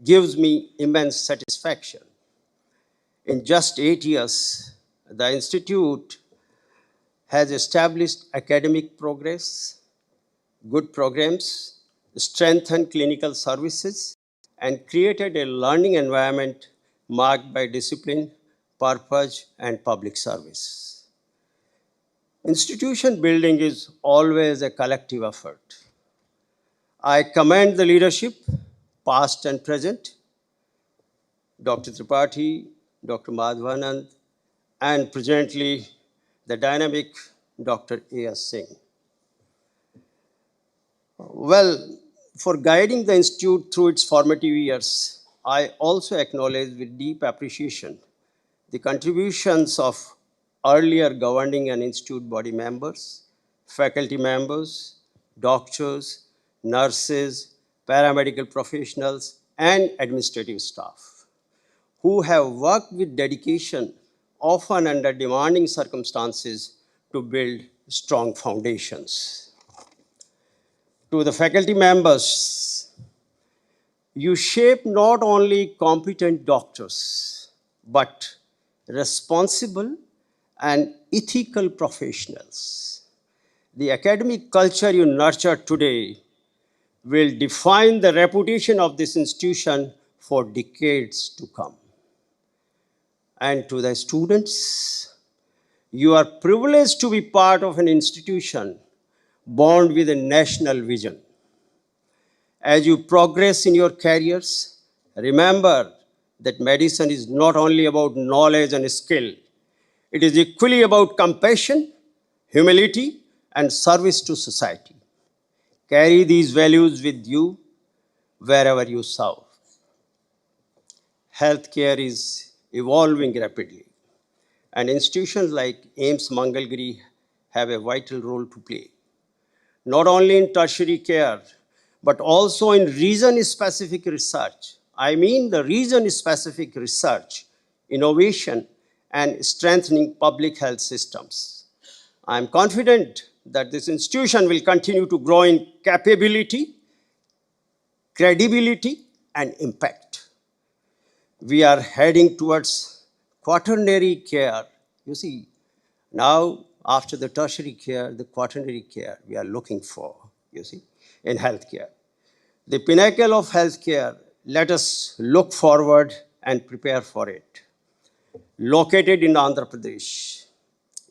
gives me immense satisfaction. In just 8 years, the Institute has established academic progress, good programs, strengthened clinical services, and created a learning environment marked by discipline, purpose, and public service. Institution building is always a collective effort. I commend the leadership, past and present, Dr. Tripathi, Dr. Madhavanand, and presently the dynamic Dr. A.S. Singh. Well, for guiding the Institute through its formative years, I also acknowledge with deep appreciation the contributions of earlier governing and Institute body members, faculty members, doctors, nurses, paramedical professionals, and administrative staff who have worked with dedication, often under demanding circumstances, to build strong foundations. To the faculty members, you shape not only competent doctors, but responsible and ethical professionals. The academic culture you nurture today will define the reputation of this institution for decades to come. And to the students, you are privileged to be part of an institution born with a national vision. As you progress in your careers, remember that medicine is not only about knowledge and skill, it is equally about compassion, humility, and service to society. Carry these values with you wherever you serve. Healthcare is evolving rapidly, and institutions like AIIMS Mangalagiri have a vital role to play, not only in tertiary care, but also in region-specific research. I mean the region-specific research, innovation, and strengthening public health systems. I am confident that this institution will continue to grow in capability, credibility, and impact. We are heading towards quaternary care. You see, now after the tertiary care, the quaternary care we are looking for, you see, in healthcare. The pinnacle of healthcare, let us look forward and prepare for it. Located in Andhra Pradesh,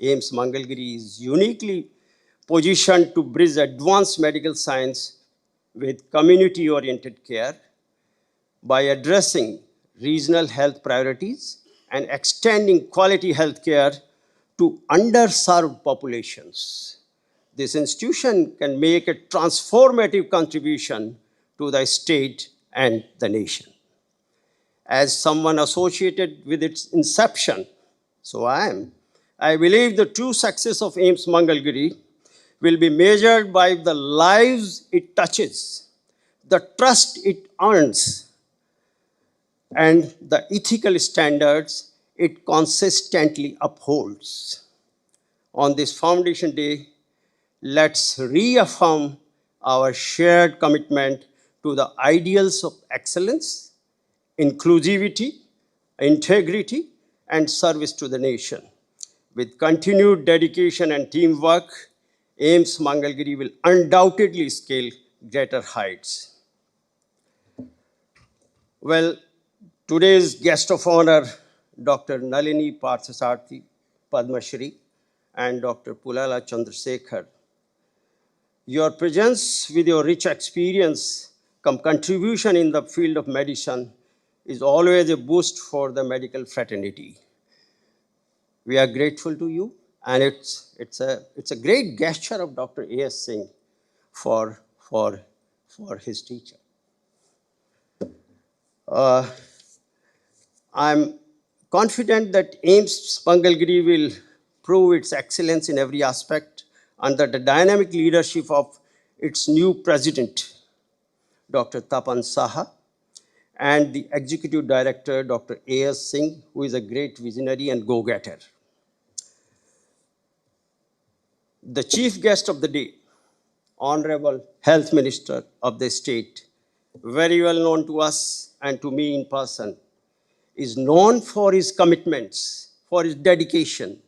AIIMS Mangalagiri is uniquely positioned to bridge advanced medical science with community-oriented care by addressing regional health priorities and extending quality health care to underserved populations. This institution can make a transformative contribution to the state and the nation. As someone associated with its inception, so I believe the true success of AIIMS Mangalagiri will be measured by the lives it touches, the trust it earns, and the ethical standards it consistently upholds. On this Foundation Day, let's reaffirm our shared commitment to the ideals of excellence, inclusivity, integrity, and service to the nation. With continued dedication and teamwork, AIIMS Mangalagiri will undoubtedly scale greater heights. Well, today's guest of honor, Dr. Nalini Parthasarthi, Padma Shri, and Dr. Pulala Chandrasekhar. Your presence with your rich experience, contribution in the field of medicine is always a boost for the medical fraternity. We are grateful to you, and it's a great gesture of Dr. A.S. Singh for his teacher. I'm confident that AIIMS Mangalagiri will prove its excellence in every aspect under the dynamic leadership of its new president, Dr. Tapan Saha, and the Executive Director, Dr. A.S. Singh, who is a great visionary and go-getter. The chief guest of the day, Honorable Health Minister of the state, very well known to us and to me in person, is known for his commitments, for his dedication,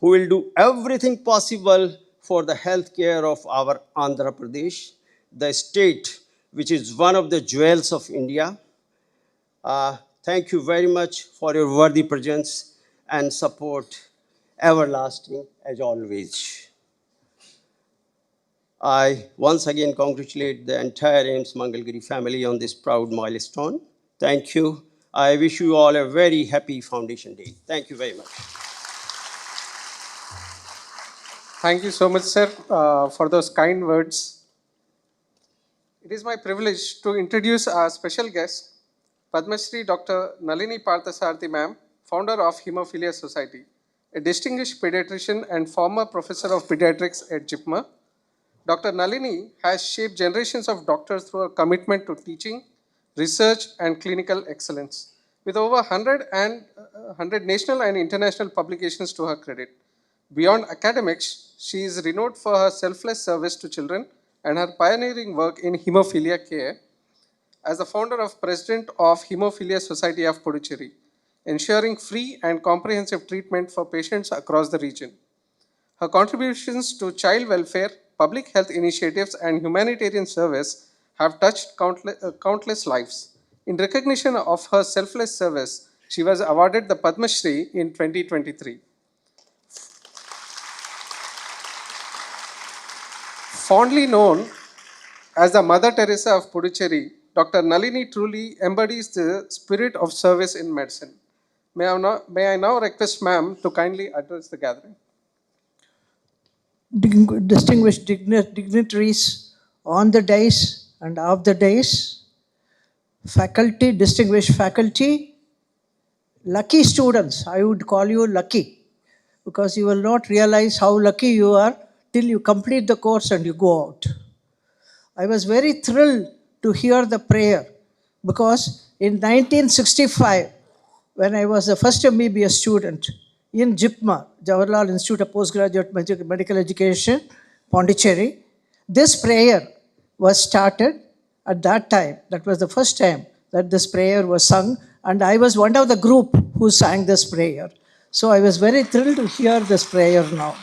who will do everything possible for the health care of our Andhra Pradesh, the state which is one of the jewels of India. Thank you very much for your worthy presence and support, everlasting as always. I once again congratulate the entire AIIMS Mangalagiri family on this proud milestone. Thank you. I wish you all a very happy Foundation Day. Thank you very much. Thank you so much, sir, for those kind words. It is my privilege to introduce our special guest, Padma Shri Dr. Nalini Parthasarathi ma'am, founder of Hemophilia Society, a distinguished pediatrician and former professor of pediatrics at JIPMER. Dr. Nalini has shaped generations of doctors through her commitment to teaching, research, and clinical excellence, with over 100 national and international publications to her credit. Beyond academics, she is renowned for her selfless service to children and her pioneering work in hemophilia care. As the founder and president of Hemophilia Society of Puducherry, ensuring free and comprehensive treatment for patients across the region. Her contributions to child welfare, public health initiatives, and humanitarian service have touched countless lives. In recognition of her selfless service, she was awarded the Padma Shri in 2023. Fondly known as the Mother Teresa of Puducherry, Dr. Nalini truly embodies the spirit of service in medicine. May I now request ma'am to kindly address the gathering. Distinguished dignitaries on the dais and off the dais, faculty, distinguished faculty, lucky students. I would call you lucky because you will not realize how lucky you are till you complete the course and you go out. I was very thrilled to hear the prayer because in 1965, when I was the first MBBS student in JIPMER, Jawaharlal Institute of Postgraduate Medical Education, Pondicherry, this prayer was started at that time. That was the first time that this prayer was sung, and I was one of the group who sang this prayer. So I was very thrilled to hear this prayer now.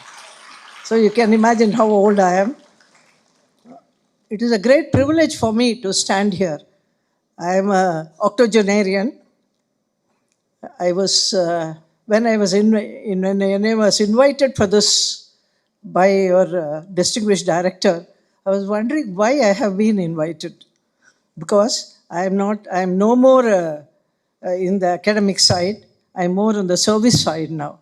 So you can imagine how old I am. It is a great privilege for me to stand here. I am an octogenarian. I was, when I was invited for this by your distinguished director, I was wondering why I have been invited. Because I am no more in the academic side, I am more on the service side now.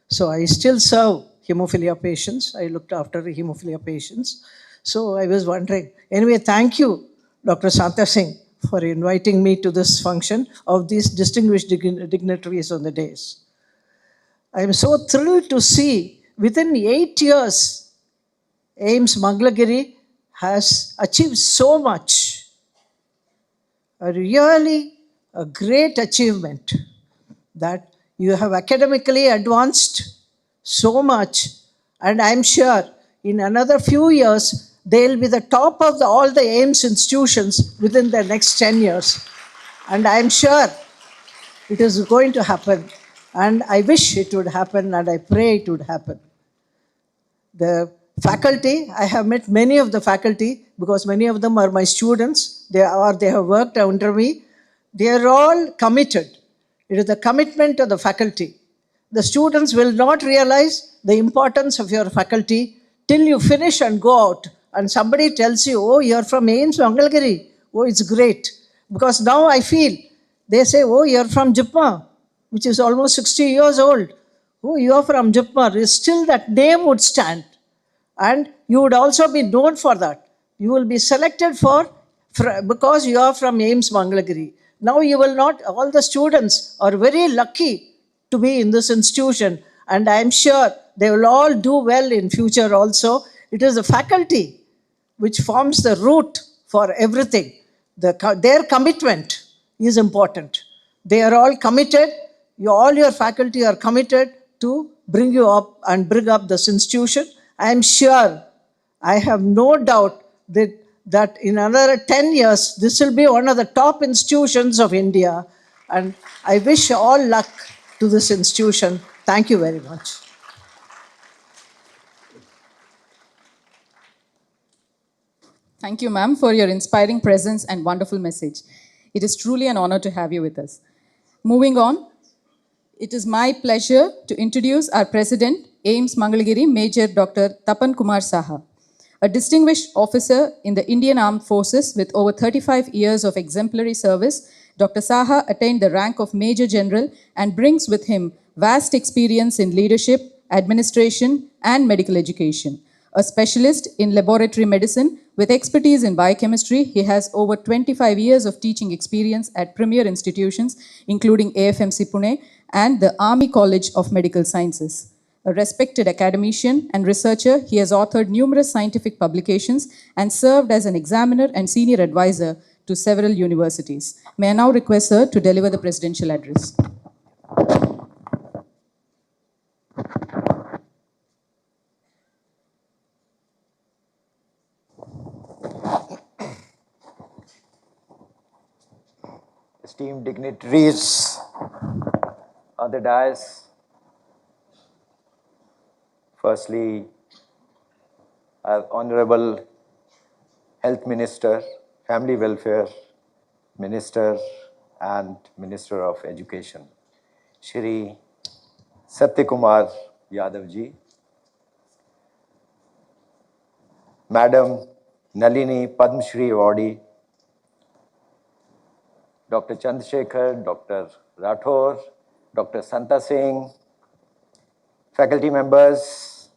So I still serve hemophilia patients. I looked after hemophilia patients. So I was wondering. Anyway, thank you, Dr. Santa Singh, for inviting me to this function of these distinguished dignitaries on the dais. I am so thrilled to see within 8 years, AIIMS Mangalagiri has achieved so much. Really a great achievement that you have academically advanced so much, and I'm sure in another few years, they'll be the top of all the AIIMS institutions within the next 10 years. And I'm sure it is going to happen. And I wish it would happen, and I pray it would happen. The faculty, I have met many of the faculty because many of them are my students. They have worked under me. They are all committed. It is the commitment of the faculty. The students will not realize the importance of your faculty till you finish and go out. And somebody tells you, oh, you're from AIIMS Mangalagiri. Oh, it's great. Because now I feel, they say, oh, you're from JIPMER, which is almost 60 years old. Oh, you're from JIPMER. Still that name would stand. And you would also be known for that. You will be selected because you are from AIIMS Mangalagiri. Now you will not, all the students are very lucky to be in this institution. And I'm sure they will all do well in future also. It is the faculty which forms the root for everything. Their commitment is important. They are all committed. All your faculty are committed to bring you up and bring up this institution. I am sure, I have no doubt that in another 10 years, this will be one of the top institutions of India. And I wish all luck to this institution. Thank you very much. Thank you, ma'am, for your inspiring presence and wonderful message. It is truly an honor to have you with us. Moving on, it is my pleasure to introduce our President, AIIMS Mangalagiri, Major Dr. Tapan Kumar Saha. A distinguished officer in the Indian Armed Forces with over 35 years of exemplary service, Dr. Saha attained the rank of Major General and brings with him vast experience in leadership, administration, and medical education. A specialist in laboratory medicine with expertise in biochemistry, he has over 25 years of teaching experience at premier institutions, including AFMC Pune and the Army College of Medical Sciences. A respected academician and researcher, he has authored numerous scientific publications and served as an examiner and senior advisor to several universities. May I now request her to deliver the presidential address. Esteemed dignitaries on the dais, firstly, our Honorable Health Minister, Family Welfare Minister, and Minister of Education, Shri Satyakumar Yadav ji, Madam Nalini Padma Shri Awardee, Dr. Chandrasekhar, Dr. Rathore, Dr. Santa Singh, faculty members,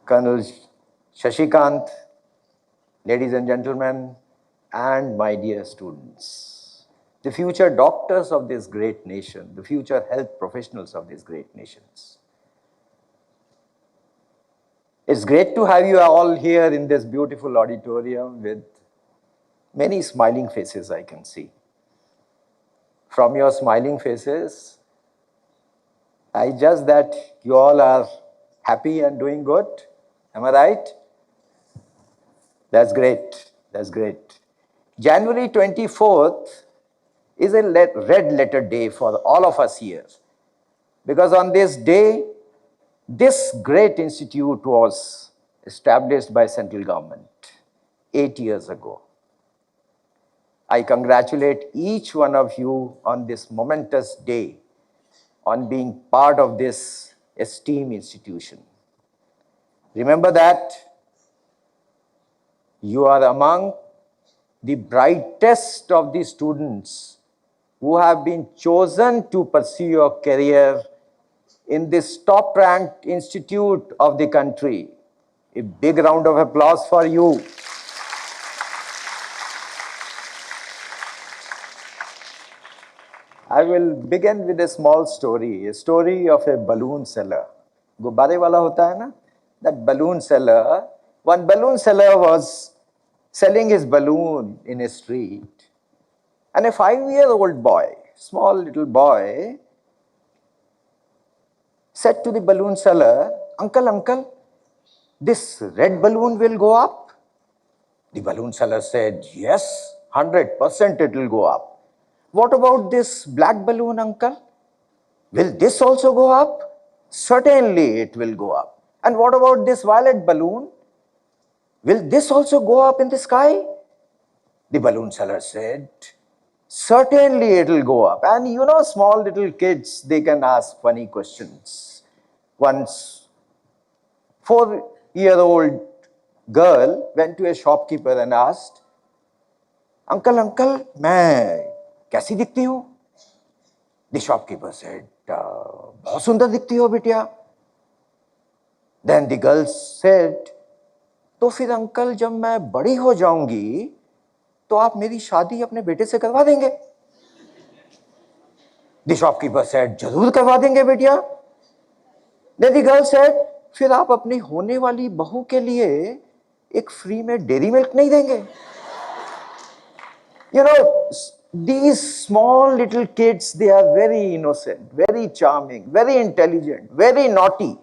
Colonel Shashikant, ladies and gentlemen, and my dear students, the future doctors of this great nation, the future health professionals of this great nations. It's great to have you all here in this beautiful auditorium with many smiling faces I can see. From your smiling faces, I judge that you all are happy and doing good. Am I right? That's great. That's great. January 24th is a red letter day for all of us here. Because on this day, this great institute was established by central government 8 years ago. I congratulate each one of you on this momentous day, on being part of this esteemed institution. Remember that you are among the brightest of the students who have been chosen to pursue your career in this top-ranked institute of the country. A big round of applause for you. I will begin with a small story, a story of a balloon seller. Gubbare wala hota hai na? That balloon seller, one balloon seller was selling his balloon in a street. And a 5-year-old boy, small little boy, said to the balloon seller, "Uncle, uncle, this red balloon will go up?" The balloon seller said, "Yes, 100% it will go up." "What about this black balloon, uncle? Will this also go up?" "Certainly it will go up." "And what about this violet balloon? Will this also go up in the sky?" The balloon seller said, "Certainly it will go up." And you know, small little kids, they can ask funny questions. Once, 4-year-old girl went to a shopkeeper and asked, "Uncle, uncle, मैं कैसी दिखती हूँ?" The shopkeeper said, "बहुत सुंदर दिखती हो बिटिया." Then the girl said, "तो फिर अंकल जब मैं बड़ी हो जाऊंगी तो आप मेरी शादी अपने बेटे से करवा देंगे?" The shopkeeper said, "जरूर करवा देंगे बेटिया." Then the girl said, "फिर आप अपनी होने वाली बहू के लिए एक फ्री में डेयरी मिल्क नहीं देंगे?" You know, These small little kids, they are very innocent, very charming, very intelligent, very naughty.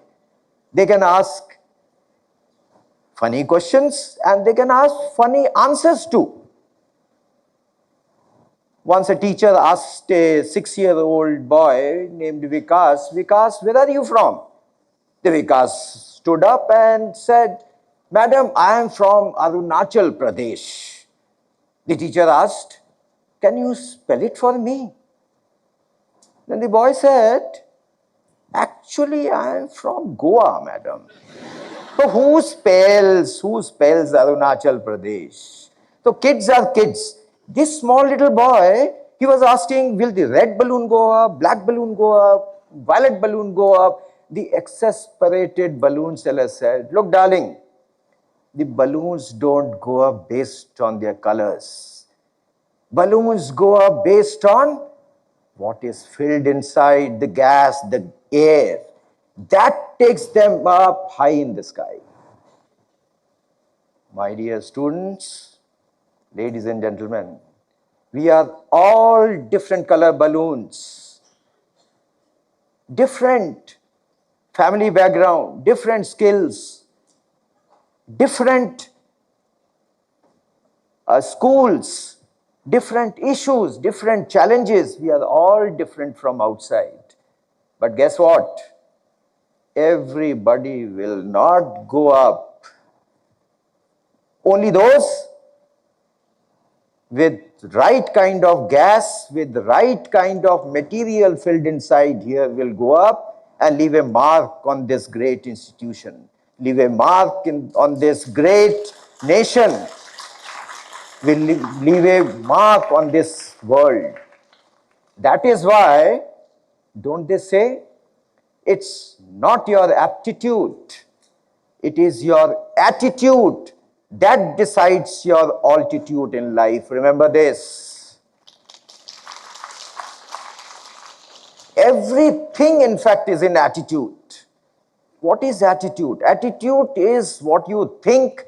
They can ask funny questions and they can ask funny answers too. Once a teacher asked a 6-year-old boy named Vikas, Vikas, where are you from? The Vikas stood up and said, Madam, I am from Arunachal Pradesh. The teacher asked, can you spell it for me? Then the boy said, actually, I am from Goa, madam. So who spells Arunachal Pradesh? So kids are kids. This small little boy, he was asking, will the red balloon go up, black balloon go up, violet balloon go up? The exasperated balloon seller said, look darling, the balloons don't go up based on their colors. Balloons go up based on what is filled inside, the gas, the air. That takes them up high in the sky. My dear students, ladies and gentlemen, we are all different color balloons, different family background, different skills, different schools, different issues, different challenges. We are all different from outside. But guess what? Everybody will not go up. Only those with right kind of gas, with the right kind of material filled inside here will go up and leave a mark on this great institution, leave a mark on this great nation, will leave a mark on this world. That is why, don't they say, it's not your aptitude, it is your attitude that decides your altitude in life. Remember this. Everything, in fact, is in attitude. What is attitude? Attitude is what you think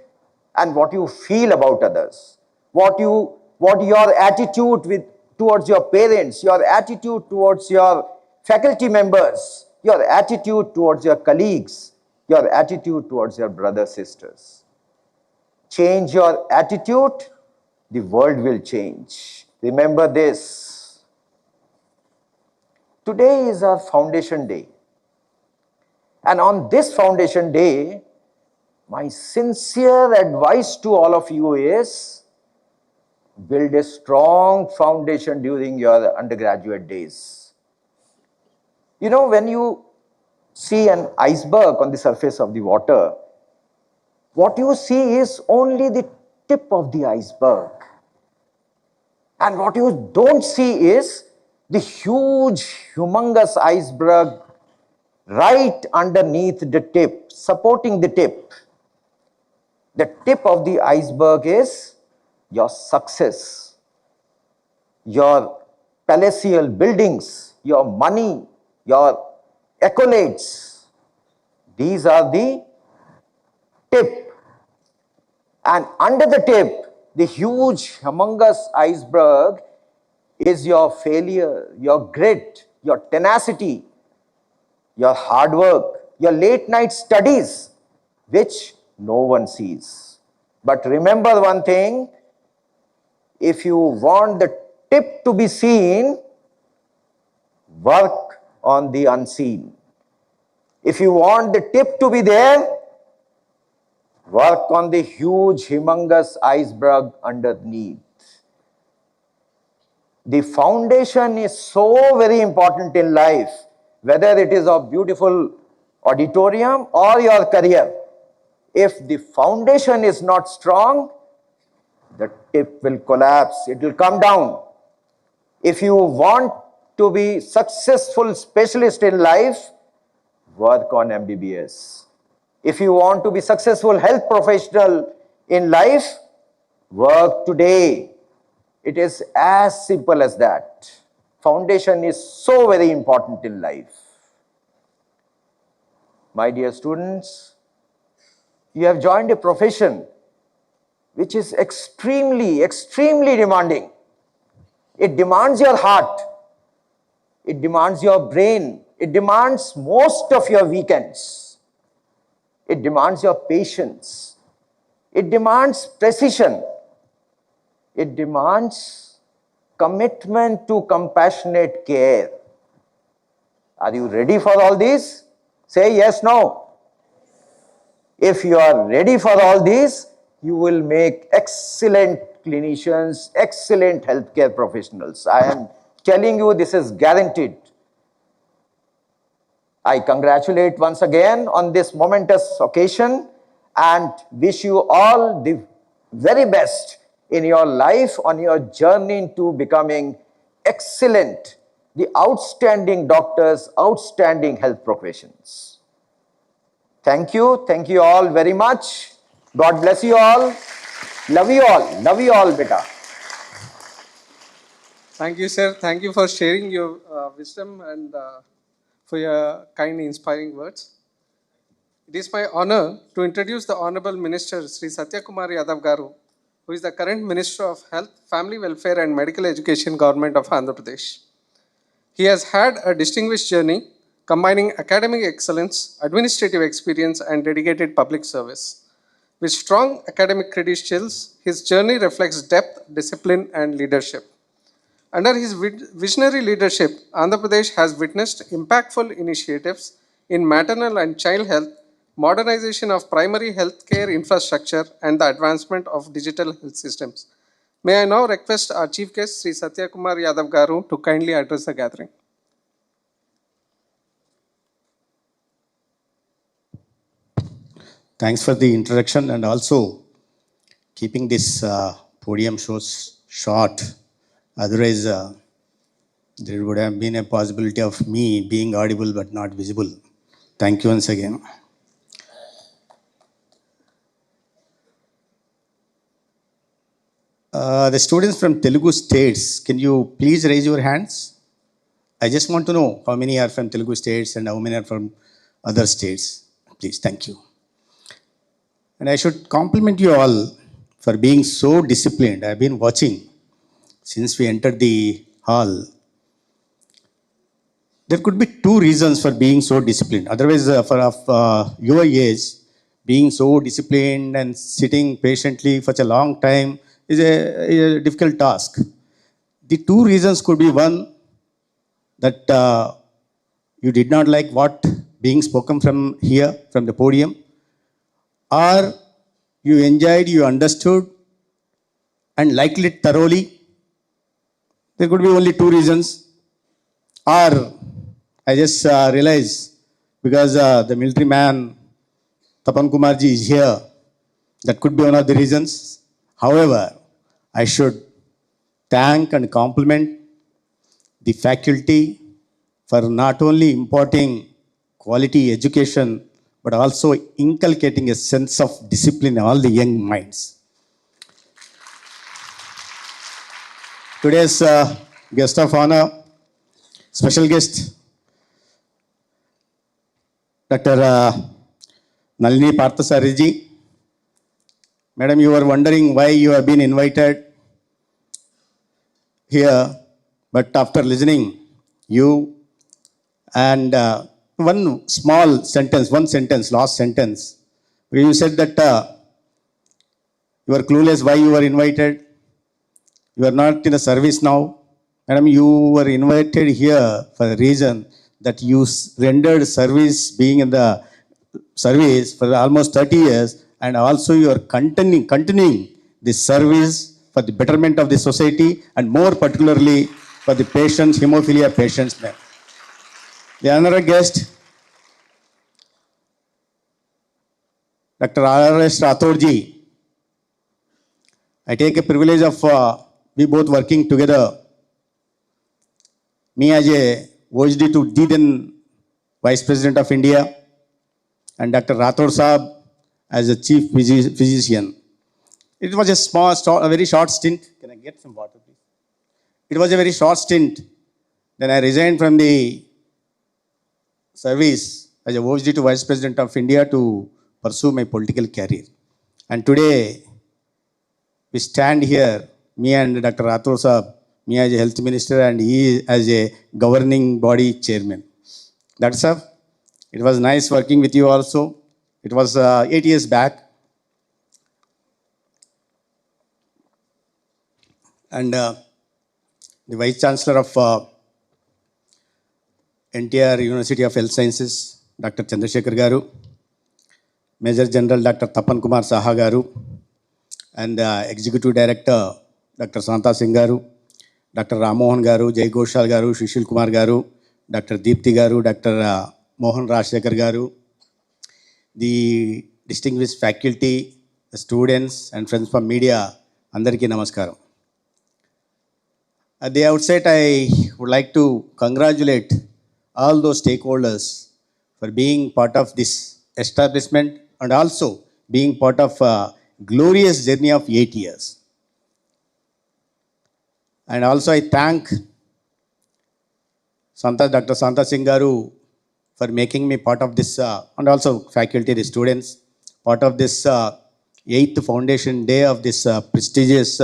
and what you feel about others. What your attitude towards your parents, your attitude towards your faculty members, your attitude towards your colleagues, your attitude towards your brothers, sisters. Change your attitude, the world will change. Remember this. Today is our foundation day. And on this foundation day, my sincere advice to all of you is build a strong foundation during your undergraduate days. You know, when you see an iceberg on the surface of the water, what you see is only the tip of the iceberg. And what you don't see is the huge, humongous iceberg right underneath the tip, supporting the tip. The tip of the iceberg is your success, your palatial buildings, your money, your accolades. These are the tip. And under the tip, the huge, humongous iceberg is your failure, your grit, your tenacity, your hard work, your late night studies, which no one sees. But remember one thing, if you want the tip to be seen, work on the unseen. If you want the tip to be there, work on the huge, humongous iceberg underneath. The foundation is so very important in life, whether it is a beautiful auditorium or your career. If the foundation is not strong, the tip will collapse, it will come down. If you want to be successful specialist in life, work on MBBS. If you want to be successful health professional in life, work today. It is as simple as that. Foundation is so very important in life. My dear students, you have joined a profession which is extremely, extremely demanding. It demands your heart. It demands your brain. It demands most of your weekends. It demands your patience. It demands precision. It demands commitment to compassionate care. Are you ready for all these? Say yes, no. If you are ready for all these, you will make excellent clinicians, excellent healthcare professionals. I am telling you, this is guaranteed. I congratulate once again on this momentous occasion and wish you all the very best in your life on your journey into becoming excellent, the outstanding doctors, outstanding health professions. Thank you. Thank you all very much. God bless you all. Love you all. Love you all, beta. Thank you, sir. Thank you for sharing your wisdom and for your kind, inspiring words. It is my honor to introduce the Honorable Minister, Sri Satyakumar Yadav Garu, who is the current Minister of Health, Family Welfare and Medical Education, Government of Andhra Pradesh. He has had a distinguished journey combining academic excellence, administrative experience, and dedicated public service. With strong academic credentials, his journey reflects depth, discipline, and leadership. Under his visionary leadership, Andhra Pradesh has witnessed impactful initiatives in maternal and child health, modernization of primary healthcare infrastructure, and the advancement of digital health systems. May I now request our Chief Guest, Sri Satyakumar Yadav Garu, to kindly address the gathering. Thanks for the introduction and also keeping this podium shows short. Otherwise, there would have been a possibility of me being audible but not visible. Thank you once again. The students from Telugu states, can you please raise your hands? I just want to know how many are from Telugu states and how many are from other states. Please, thank you. And I should compliment you all for being so disciplined. I've been watching since we entered the hall. There could be two reasons for being so disciplined. Otherwise, for your age, being so disciplined and sitting patiently for such a long time is a difficult task. The two reasons could be one, that you did not like what being spoken from here, from the podium, or you enjoyed, you understood, and liked it thoroughly. There could be only two reasons. Or I just realized because the military man Tapan Kumarji is here, that could be one of the reasons. However, I should thank and compliment the faculty for not only imparting quality education, but also inculcating a sense of discipline in all the young minds. Today's guest of honor, special guest, Dr. Nalini Parthasariji. Madam, you were wondering why you have been invited here, but after listening, you and one small sentence, last sentence, where you said that you were clueless why you were invited. You are not in a service now. Madam, you were invited here for the reason that you rendered service, being in the service for almost 30 years, and also you are continuing this service for the betterment of the society and more particularly for the patients, hemophilia patients. The another guest, Dr. R.S. Rathorji. I take a privilege of we both working together. Me as a OHD to D then Vice President of India, and Dr. Rathod Saab as a Chief Physician. It was a very short stint. Can I get some water, please? It was a very short stint. Then I resigned from the service as a OHD to Vice President of India to pursue my political career. And today, we stand here, me and Dr. Rathod Saab, me as a health minister and he as a governing body chairman. That's all. It was nice working with you also. It was 8 years back. And the Vice Chancellor of NTR University of Health Sciences, Dr. Chandrasekhar Garu, Major General Dr. Tapan Kumar Saha Garu, and Executive Director Dr. Santa Singh Garu, Dr. Ramohan Garu, Jay Goshal Garu, Shishil Kumar Garu, Dr. Deepthi Garu, Dr. Mohan Rajshekhar Garu, the distinguished faculty, the students, and friends from media, Andariki Namaskaram. At the outset, I would like to congratulate all those stakeholders for being part of this establishment and also being part of a glorious journey of 8 years. And also I thank Dr. Santa Singh Garu for making me part of this, and also faculty, the students, part of this 8th foundation day of this prestigious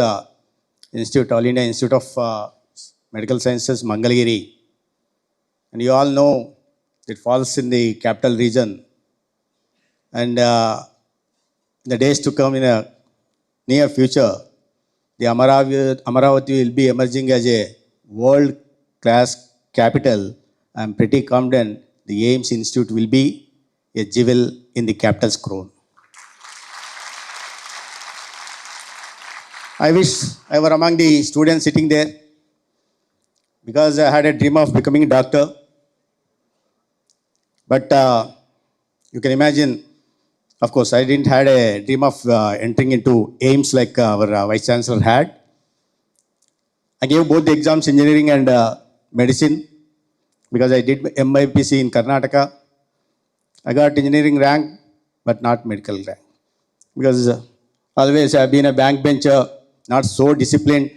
institute, All India Institute of Medical Sciences, Mangalagiri. And you all know it falls in the capital region. And in the days to come, in a near future, the Amaravati will be emerging as a world-class capital. I'm pretty confident the AIIMS Institute will be a jewel in the capital's crown. I wish I were among the students sitting there, because I had a dream of becoming a doctor. But you can imagine, of course, I didn't had a dream of entering into AIIMS like our Vice Chancellor had. I gave both the exams, engineering and medicine, because I did MIPC in Karnataka. I got engineering rank, but not medical rank. Because always I've been a bank bencher, not so disciplined.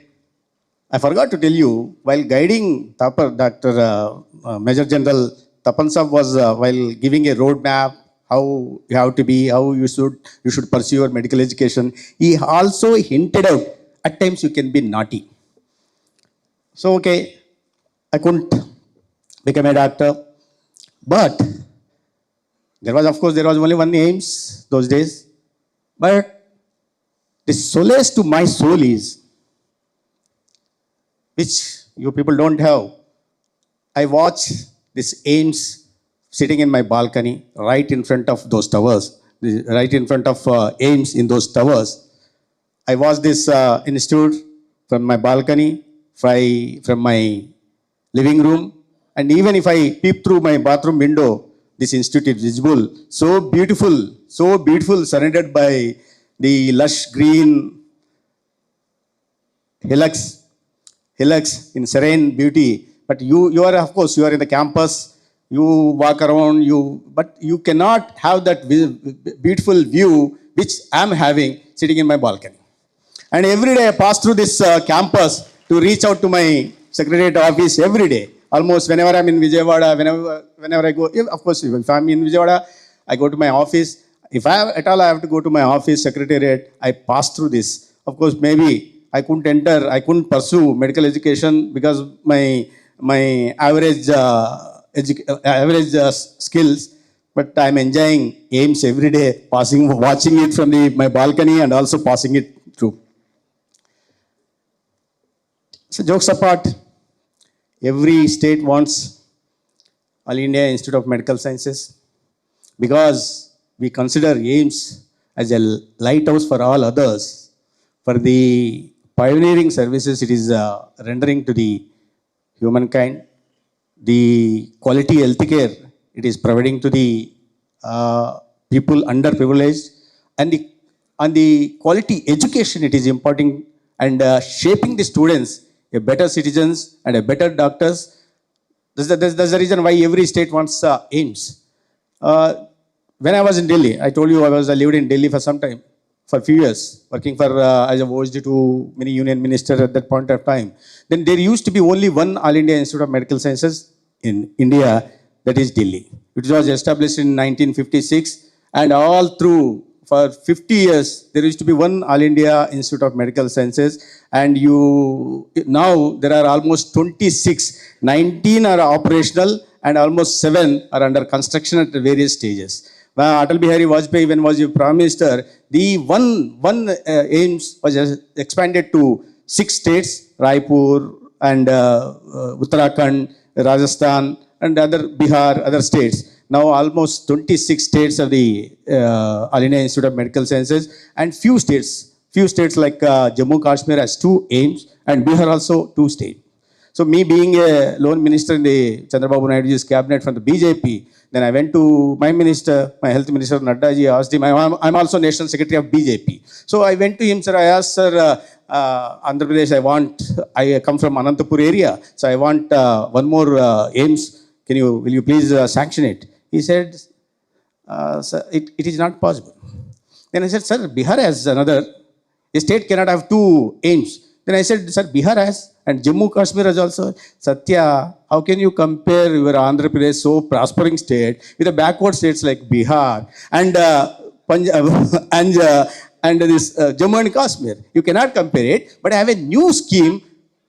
I forgot to tell you, while guiding Dr. Major General Tapan Saab was while giving a roadmap, how you have to be, how you should pursue your medical education, he also hinted out, at times you can be naughty. So, okay, I couldn't become a doctor. But there was, of course, there was only one AIIMS those days. But the solace to my soul is, which you people don't have, I watch this AIIMS sitting in my balcony right in front of those towers, right in front of AIIMS in those towers. I watch this institute from my balcony, from my living room, and even if I peep through my bathroom window, this institute is visible. So beautiful, surrounded by the lush green hillocks in serene beauty. But you are, of course, you are in the campus, you walk around, but you cannot have that beautiful view which I am having sitting in my balcony. And every day I pass through this campus to reach out to my secretariat office every day. Almost whenever I'm in Vijayawada, whenever I go, of course, if I'm in Vijayawada, I go to my office. If I have to go to my office, secretariat, I pass through this. Of course, maybe I couldn't pursue medical education because my average skills, but I'm enjoying AIIMS every day, watching it from my balcony and also passing it through. So jokes apart, every state wants All India Institute of Medical Sciences because we consider AIIMS as a lighthouse for all others, for the pioneering services it is rendering to the humankind, the quality healthcare it is providing to the people underprivileged, and the quality education it is imparting and shaping the students a better citizens and a better doctors. That's the reason why every state wants AIIMS. When I was in Delhi, I told you I lived in Delhi for some time, for a few years, working for as a OSD to many union minister at that point of time. Then there used to be only one All India Institute of Medical Sciences in India, that is Delhi. It was established in 1956, and all through for 50 years, there used to be one All India Institute of Medical Sciences, and now there are almost 26. 19 are operational, and almost 7 are under construction at various stages. Atal Bihari Vajpayee, when was Prime Minister, the one AIIMS was expanded to 6 states, Raipur and Uttarakhand, Rajasthan, and other Bihar, other states. Now almost 26 states of the All India Institute of Medical Sciences, and few states like Jammu Kashmir has 2 AIIMS, and Bihar also 2 states. So me being a lone minister in the Chandrababu Naidu's cabinet from the BJP, then I went to my minister, my health minister Naddaji, asked him, I'm also national secretary of BJP. So I went to him, sir, I asked, sir, Andhra Pradesh, I come from Anantapur area, so I want one more AIIMS, will you please sanction it? He said, sir, it is not possible. Then I said, sir, Bihar has another, a state cannot have 2 AIIMS. Then I said, sir, Bihar has, and Jammu Kashmir has also. Satya, how can you compare your Andhra Pradesh, so prospering state, with the backward states like Bihar and Punjab and this Jammu and Kashmir? You cannot compare it, but I have a new scheme.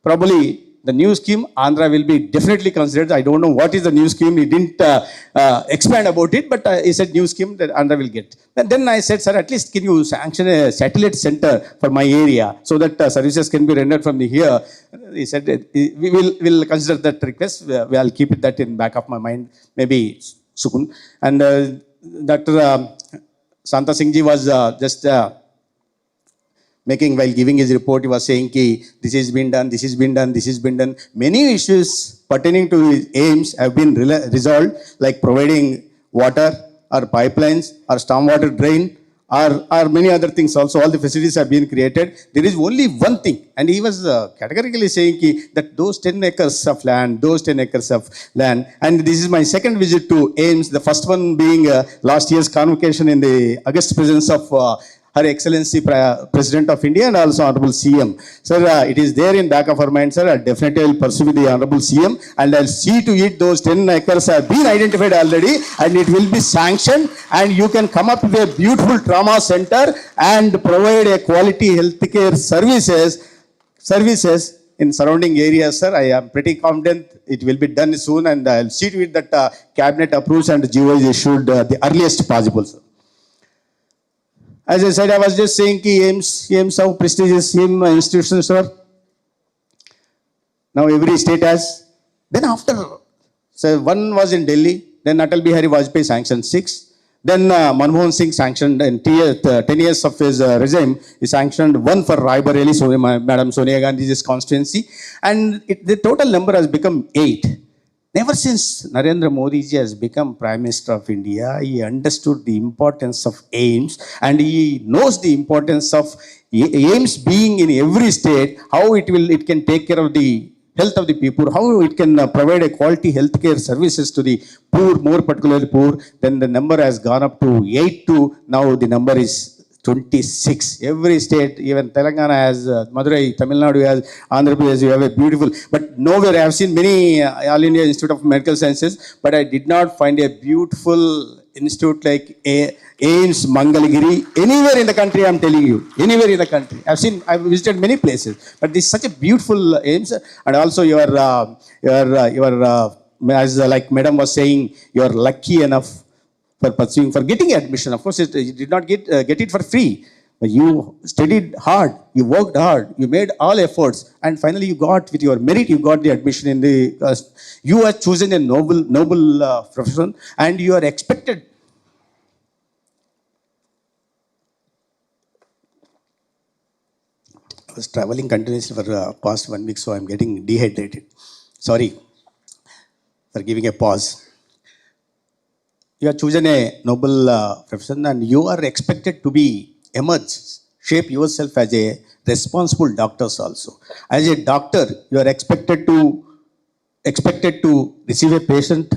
Probably the new scheme, Andhra will be definitely considered. I don't know what is the new scheme. He didn't expand about it, but he said new scheme that Andhra will get. And then I said, sir, at least can you sanction a satellite center for my area so that services can be rendered from here? He said, we will consider that request. I'll keep it that in back of my mind, maybe soon. And Dr. Santa Singh ji was just while giving his report, he was saying ki this has been done, this has been done, this has been done. Many issues pertaining to his AIIMS have been resolved, like providing water or pipelines or stormwater drain or many other things also. All the facilities have been created. There is only one thing, and he was categorically saying that those 10 acres of land, and this is my second visit to AIIMS, the first one being last year's convocation in the August presence of Her Excellency President of India and also Honorable CM. Sir, it is there in back of our mind, sir. I definitely will pursue with the Honorable CM, and I'll see to it those 10 acres have been identified already, and it will be sanctioned, and you can come up with a beautiful trauma center and provide a quality healthcare services in surrounding areas, sir. I am pretty confident it will be done soon, and I'll see to it that cabinet approves and GO is issued the earliest possible, sir. As I said, I was just saying ki AIIMS how prestigious institutions are. Now every state has. Then after, so one was in Delhi, then Atal Bihari Vajpayee sanctioned 6. Then Manmohan Singh sanctioned in 10 years of his regime, he sanctioned 1 for Raebareli, so Madam Sonia Gandhi's constituency. And the total number has become 8. Never since Narendra Modi ji has become Prime Minister of India, he understood the importance of AIIMS, and he knows the importance of AIIMS being in every state, how it can take care of the health of the people, how it can provide a quality healthcare services to the poor, more particularly poor. Then the number has gone up to 8 to now the number is 26. Every state, even Telangana has, Madurai, Tamil Nadu has, Andhra Pradesh, you have a beautiful, but nowhere I have seen many All India Institute of Medical Sciences, but I did not find a beautiful institute like AIIMS Mangalagiri anywhere in the country. I'm telling you, anywhere in the country. I've visited many places, but this is such a beautiful AIIMS, and also your as like Madam was saying, you are lucky enough for getting admission. Of course, you did not get it for free. But you studied hard, you worked hard, you made all efforts, and finally you got, with your merit, you got the admission in the, you are chosen a noble profession, and you are expected. I was traveling continuously for past 1 week, so I'm getting dehydrated. Sorry for giving a pause. You are chosen a noble profession, and you are expected to emerge, shape yourself as a responsible doctor also. As a doctor, you are expected to receive a patient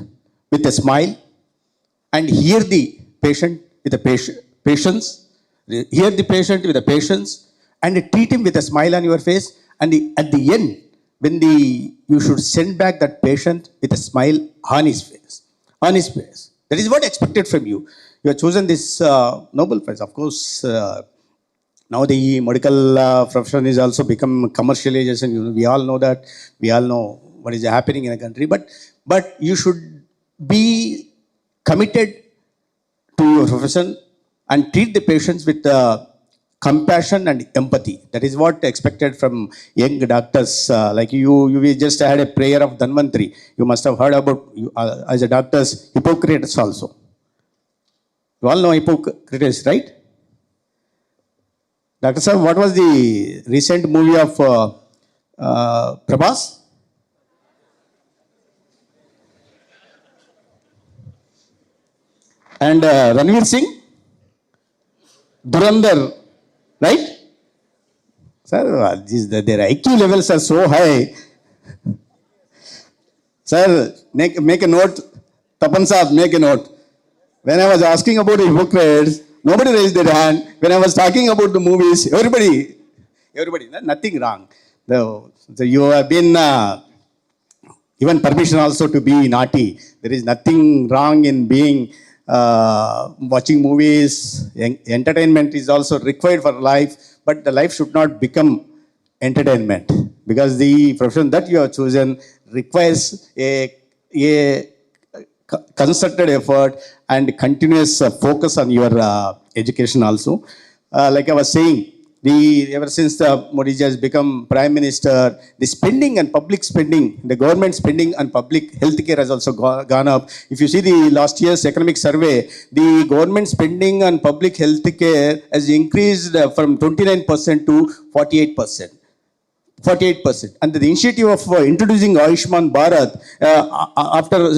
with a smile and hear the patient with a patience, and treat him with a smile on your face. And at the end, when you should send back that patient with a smile on his face. That is what expected from you. You have chosen this Nobel Prize. Of course, now the medical profession is also become commercialization. You know, we all know that. We all know what is happening in a country. But you should be committed to your profession and treat the patients with compassion and empathy. That is what expected from young doctors like you. We just had a prayer of Dhanvantri. You must have heard about as a doctors Hippocrates also. You all know Hippocrates, right? Dr. Sir, what was the recent movie of Prabhas? And Ranveer Singh? Durandar, right? Sir, their IQ levels are so high. Sir, make a note. Tapan Saab, make a note. When I was asking about the Hippocrates, nobody raised their hand. When I was talking about the movies, everybody, nothing wrong. You have been given permission also to be naughty. There is nothing wrong in being watching movies. Entertainment is also required for life, but the life should not become entertainment because the profession that you have chosen requires a concerted effort and continuous focus on your education also. Like I was saying, ever since Modi ji has become Prime Minister, the spending and public spending, the government spending on public healthcare has also gone up. If you see the last year's economic survey, the government spending on public healthcare has increased from 29% to 48%. 48%. And the initiative of introducing AIIMS Bharat,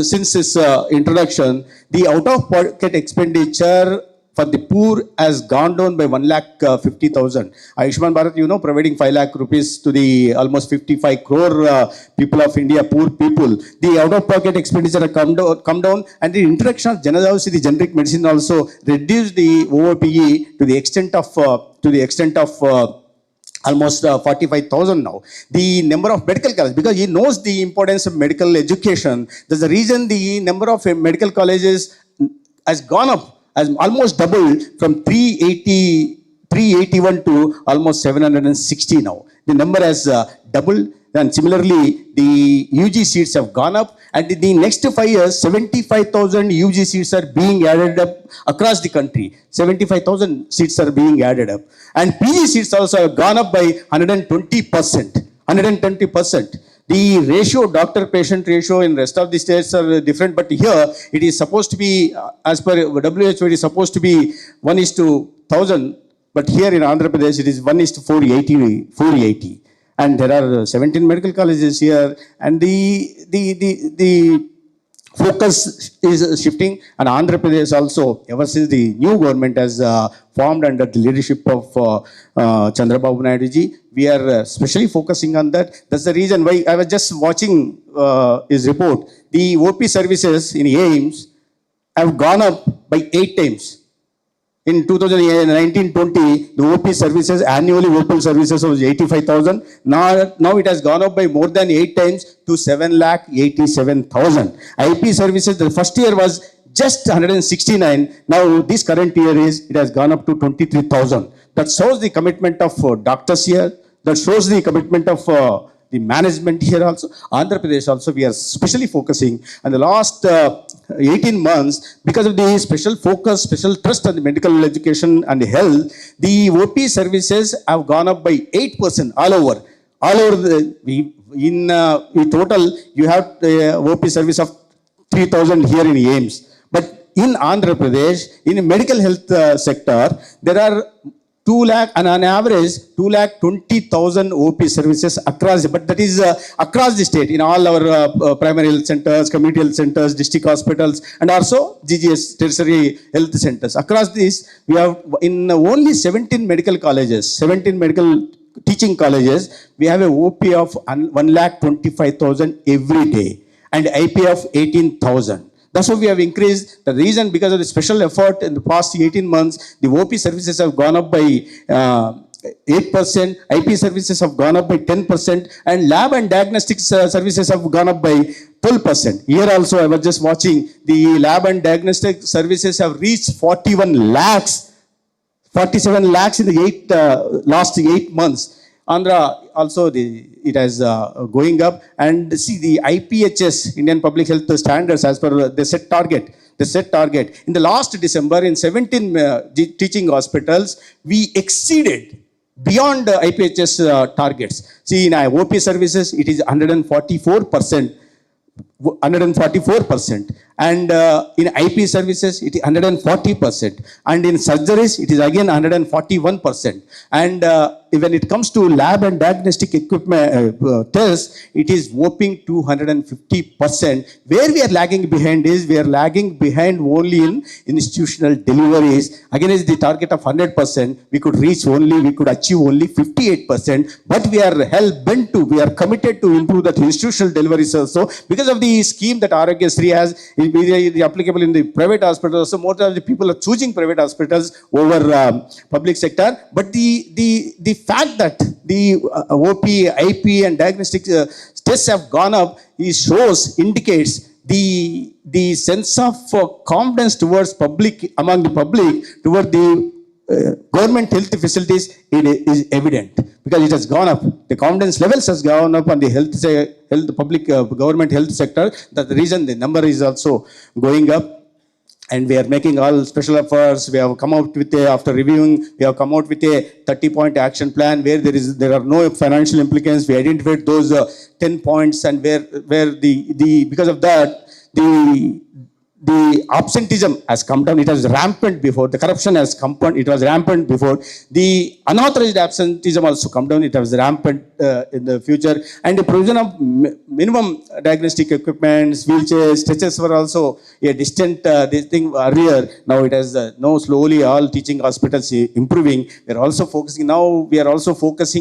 since its introduction, the out-of-pocket expenditure for the poor has gone down by 1,50,000. AIIMS Bharat, you know, providing 5 lakh rupees to the almost 55 crore people of India, poor people. The out-of-pocket expenditure has come down, and the introduction of the generic medicine also reduced the OPE to the extent of almost 45,000 now. The number of medical colleges, because he knows the importance of medical education, that's the reason the number of medical colleges has gone up, has almost doubled from 381 to almost 760 now. The number has doubled, and similarly, the UG seats have gone up, and in the next 5 years, 75,000 UG seats are being added up across the country. 75,000 seats are being added up. And PG seats also have gone up by 120%. 120%. The ratio, doctor-patient ratio in rest of the states are different, but here it is supposed to be, as per WHO, it is supposed to be 1:1,000, but here in Andhra Pradesh, it is 1:480. And there are 17 medical colleges here, and the focus is shifting. And Andhra Pradesh also, ever since the new government has formed under the leadership of Chandrababu Naidu ji, we are specially focusing on that. That's the reason why I was just watching his report. The OP services in AIIMS have gone up by 8 times. In 2019-20, the OP services, annually OP services was 85,000. Now it has gone up by more than 8 times to 7,87,000. IP services, the first year was just 169. Now this current year it has gone up to 23,000. That shows the commitment of doctors here. That shows the commitment of the management here also. Andhra Pradesh also, we are specially focusing. And the last 18 months, because of the special focus, special trust on the medical education and health, the OP services have gone up by 8% all over. All over in total, you have the OP service of 3,000 here in AIIMS. But in Andhra Pradesh, in the medical health sector, there are 2 lakh, and on average, 2,20,000 OP services across, but that is across the state, in all our primary health centers, community health centers, district hospitals, and also GGS, tertiary health centers. Across this, we have in only 17 medical colleges, 17 medical teaching colleges, we have a OP of 1,25,000 every day, and IP of 18,000. That's why we have increased. The reason, because of the special effort in the past 18 months, the OP services have gone up by 8%, IP services have gone up by 10%, and lab and diagnostics services have gone up by 12%. Here also, I was just watching, the lab and diagnostic services have reached 41 lakhs, 47 lakhs in the last 8 months. Andhra also it has going up, and see the IPHS, Indian Public Health Standards, as per the set target. The set target in the last December in 17 teaching hospitals, we exceeded beyond IPHS targets. See, in OP services, it is 144%. 144%, and in IP services it is 140%, and in surgeries it is again 141%, and when it comes to lab and diagnostic equipment tests, it is whopping 250%. Where we are lagging behind is we are lagging behind only in institutional deliveries. Again, is the target of 100%, we could achieve only 58%, but we are hell bent to, we are committed to improve that institutional deliveries also, because of the scheme that Arogya Sri has, is applicable in the private hospitals. So more of the people are choosing private hospitals over public sector. But the fact that the OP, IP and diagnostic tests have gone up, indicates the sense of confidence towards public, among the public, toward the government health facilities. It is evident because it has gone up. The confidence levels has gone up on the public government health sector. That's the reason the number is also going up. And we are making all special efforts. We have come out with after reviewing, we have come out with a 30-point action plan where there are no financial implications. We identified those 10 points, and where because of that, the absenteeism has come down. It was rampant before. The corruption has come down. It was rampant before. The unauthorized absenteeism also come down. It was rampant in the future. And the provision of minimum diagnostic equipment, wheelchairs, stretchers were also a distant this thing earlier. Now it has slowly all teaching hospitals improving. We are also focusing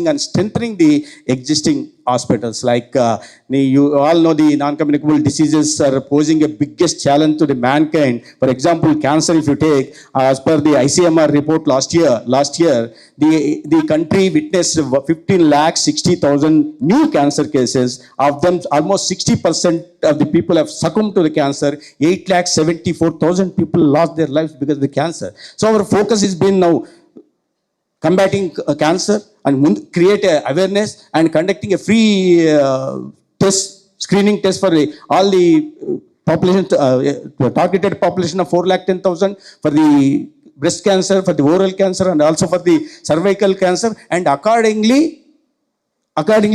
on strengthening the existing hospitals. Like you all know, the non-communicable diseases are posing a biggest challenge to the mankind. For example, cancer, if you take, as per the ICMR report last year, the country witnessed 15,60,000 new cancer cases. Of them, almost 60% of the people have succumbed to the cancer. 8,74,000 people lost their lives because of the cancer. So our focus has been now combating cancer and create awareness and conducting a free screening test for all the population, targeted population of 4,10,000 for the breast cancer, for the oral cancer, and also for the cervical cancer, and accordingly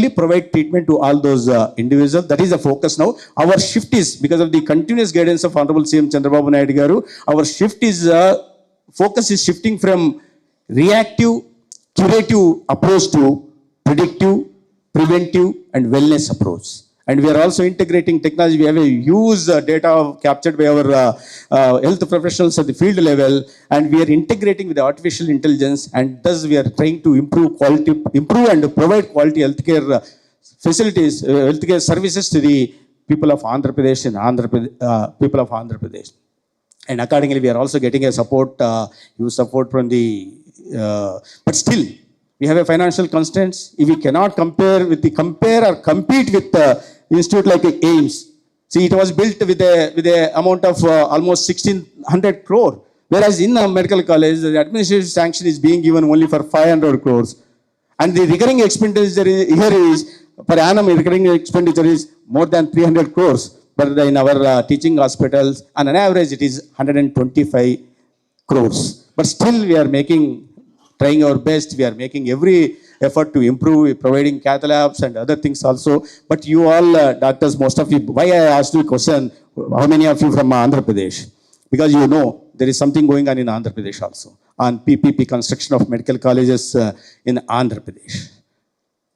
provide treatment to all those individuals. That is the focus now. Our shift is, because of the continuous guidance of Honorable CM Chandrababu Naidu Garu, our shift is, focus is shifting from reactive, curative approach to predictive, preventive, and wellness approach. And we are also integrating technology. We have a huge data captured by our health professionals at the field level, and we are integrating with the artificial intelligence, and thus we are trying to improve and provide quality healthcare facilities, healthcare services to the people of Andhra Pradesh and people of Andhra Pradesh. And accordingly, we are also getting a huge support from the, but still, we have a financial constraints. If we cannot compete with institute like AIIMS. See, it was built with a amount of almost 1,600 crore. Whereas in a medical college, the administrative sanction is being given only for 500 crores. And the recurring expenditure here is, per annum recurring expenditure is more than 300 crores. But in our teaching hospitals, on an average, it is 125 crores. But still, we are trying our best. We are making every effort to improve, providing cath labs and other things also. But you all, doctors, most of you, why I asked you a question, how many of you from Andhra Pradesh? Because you know, there is something going on in Andhra Pradesh also, on PPP, construction of medical colleges in Andhra Pradesh.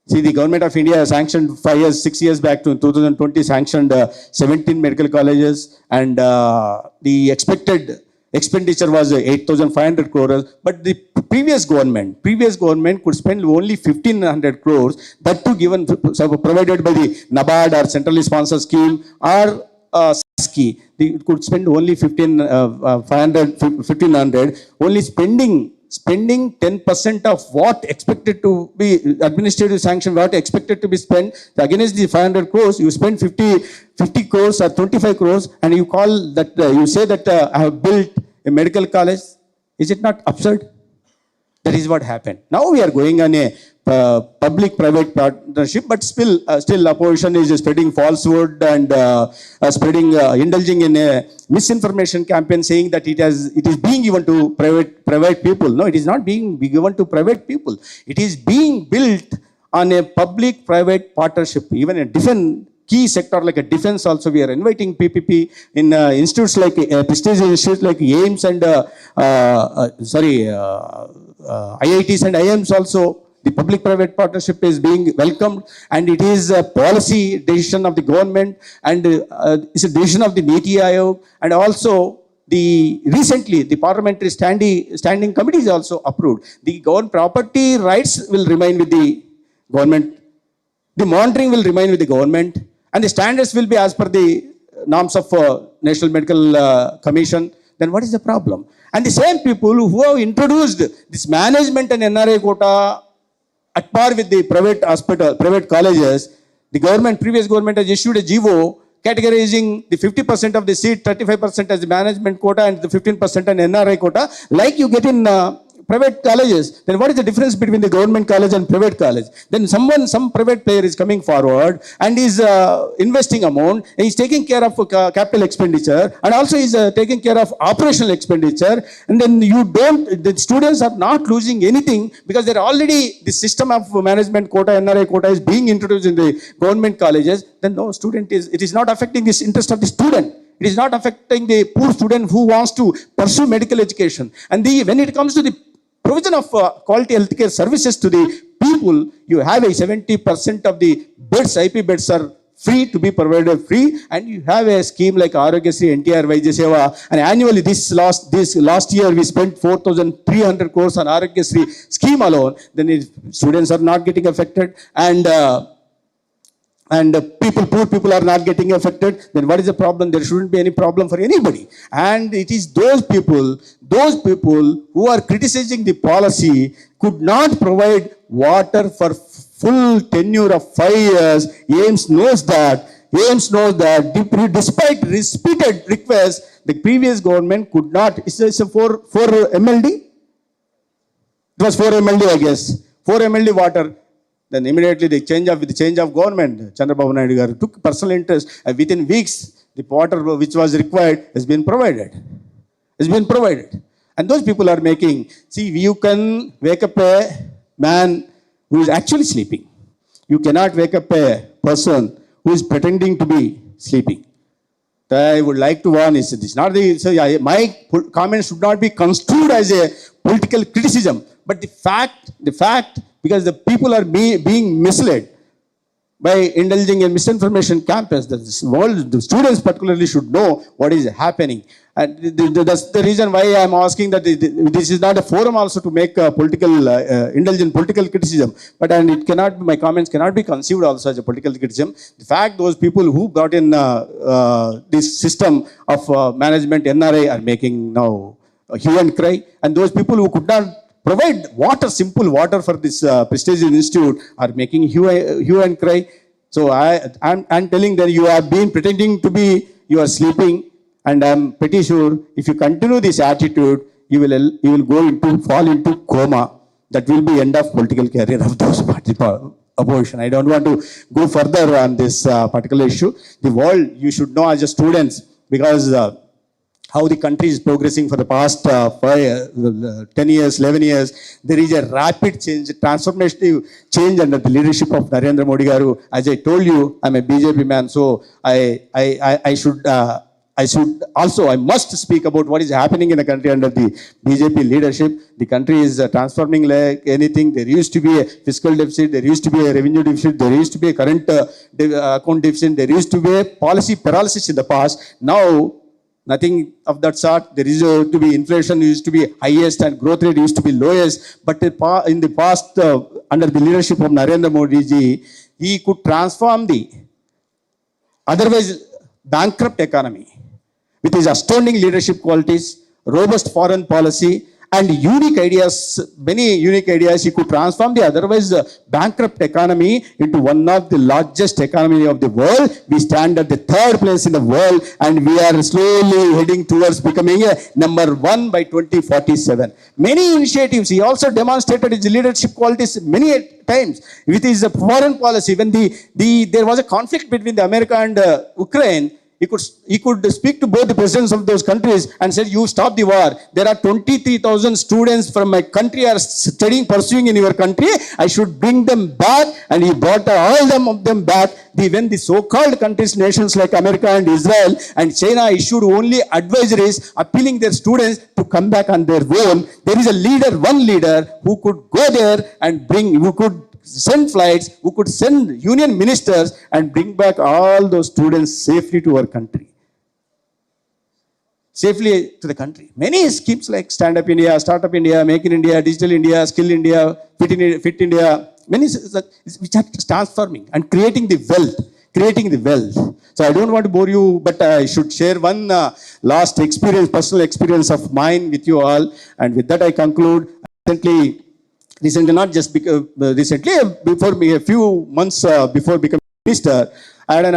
See, the government of India sanctioned 6 years back to 2020, sanctioned 17 medical colleges, and the expected expenditure was 8,500 crores. But the previous government could spend only 1,500 crores, that too given, provided by the NABARD or centrally sponsored scheme or They could spend only 1,500, only spending spending 10% of what expected to be administrative sanction, what expected to be spent against the 500 crores, you spend 50 crores or 25 crores, and you call that, you say that I have built a medical college. Is it not absurd? That is what happened. Now we are going on a public-private partnership, but still opposition is spreading falsehood and indulging in a misinformation campaign, saying that it is being given to private people. No, it is not being given to private people. It is being built on a public-private partnership. Even a different key sector like a defense also, we are inviting PPP in institutes like prestigious institutes like AIIMS and IITs and AIIMS also. The public-private partnership is being welcomed, and it is a policy decision of the government, and it's a decision of the NITI Aayog, and also recently the parliamentary standing committee is also approved. The government property rights will remain with the government. The monitoring will remain with the government, and the standards will be as per the norms of National Medical Commission. Then what is the problem? And the same people who have introduced this management and NRI quota at par with the private colleges, the previous government has issued a GO categorizing the 50% of the seat, 35% as the management quota and the 15% an NRI quota, like you get in private colleges. Then what is the difference between the government college and private college? Then some private player is coming forward and is investing amount, and he's taking care of capital expenditure, and also is taking care of operational expenditure, and then the students are not losing anything, because they're already, the system of management quota, NRI quota is being introduced in the government colleges. Then no student it is not affecting this interest of the student. It is not affecting the poor student who wants to pursue medical education. And when it comes to the provision of quality healthcare services to the people, you have a 70% of the beds, IP beds are free to be provided free, and you have a scheme like Aarogyasri, NTR Vaidya Seva, and annually this last year we spent 4,300 crores on Aarogyasri scheme alone. Then students are not getting affected, and poor people are not getting affected. Then what is the problem? There shouldn't be any problem for anybody. And it is those people who are criticizing the policy could not provide water for full tenure of 5 years. AIIMS knows that. Despite repeated requests, the previous government could not. It's a 4 MLD? It was 4 MLD, I guess. 4 MLD water. Then immediately the change of government, Chandrababu Naidu garu took personal interest, and within weeks the water which was required has been provided. And those people are making, see, you can wake up a man who is actually sleeping. You cannot wake up a person who is pretending to be sleeping. I would like to warn is this. My comments should not be construed as a political criticism, but the fact, because the people are being misled by indulging in misinformation campaigns. The students particularly should know what is happening. And that's the reason why I am asking that this is not a forum also to make indulge in political criticism. But my comments cannot be conceived also as a political criticism. The fact those people who brought in this system of management NRI are making now a hue and cry. And those people who could not provide simple water for this prestigious institute are making hue and cry. So I'm telling that you have been pretending to be, you are sleeping, and I'm pretty sure if you continue this attitude, you will fall into coma. That will be end of political career of those opposition. I don't want to go further on this particular issue. The world, you should know as a students, because how the country is progressing for the past 10 years, 11 years. There is a rapid change, transformative change under the leadership of Narendra Modi garu. As I told you, I'm a BJP man, so I must speak about what is happening in the country under the BJP leadership. The country is transforming like anything. There used to be a fiscal deficit, there used to be a revenue deficit, there used to be a current account deficit, there used to be a policy paralysis in the past. Now, nothing of that sort. There is to be inflation used to be highest and growth rate used to be lowest. But in the past, under the leadership of Narendra Modi ji, he could transform the otherwise bankrupt economy with his astounding leadership qualities, robust foreign policy, and unique ideas, many unique ideas. He could transform the otherwise bankrupt economy into one of the largest economy of the world. We stand at the third place in the world, and we are slowly heading towards becoming a number one by 2047. Many initiatives. He also demonstrated his leadership qualities many times with his foreign policy. When there was a conflict between the America and Ukraine, he could speak to both the presidents of those countries and said, you stop the war. There are 23,000 students from my country are studying, pursuing in your country. I should bring them back. And he brought all of them back. When the so-called countries, nations like America and Israel and China issued only advisories appealing their students to come back on their own, there is a leader, one leader who could go there and who could send flights, who could send union ministers and bring back all those students safely to our country. Safely to the country. Many schemes like Stand Up India, Start Up India, Make in India, Digital India, Skill India, Fit India, many which are transforming and creating the wealth. So I don't want to bore you, but I should share one last experience, personal experience of mine with you all. And with that I conclude. Recently, not just because, recently, before me, a few months before becoming minister, I had an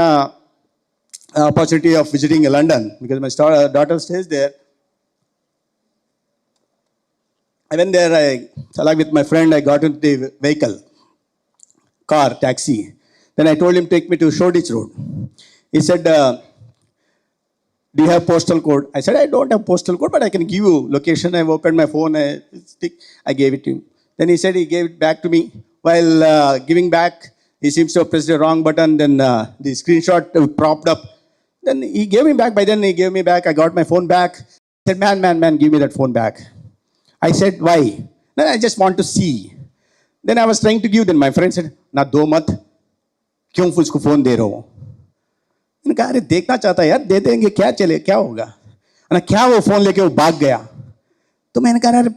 opportunity of visiting London because my daughter stays there. I went there, along with my friend, I got into the vehicle, car, taxi. Then I told him, take me to Shoreditch Road. He said, do you have postal code? I said, I don't have postal code, but I can give you location. I opened my phone, I gave it to him. Then he said he gave it back to me. While giving back, he seems to have pressed the wrong button. Then the screenshot propped up. Then he gave me back. By then he gave me back. I got my phone back. He said, man, give me that phone back. I said, why? Then I just want to see. Then I was trying to give. Then my friend said, na do mat. Kyun usko phone de rahe ho? मैंने कहा अरे देखना चाहता है यार, दे देंगे, क्या होगा? ना क्या वो फोन लेके वो भाग गया. तो मैंने कहा यार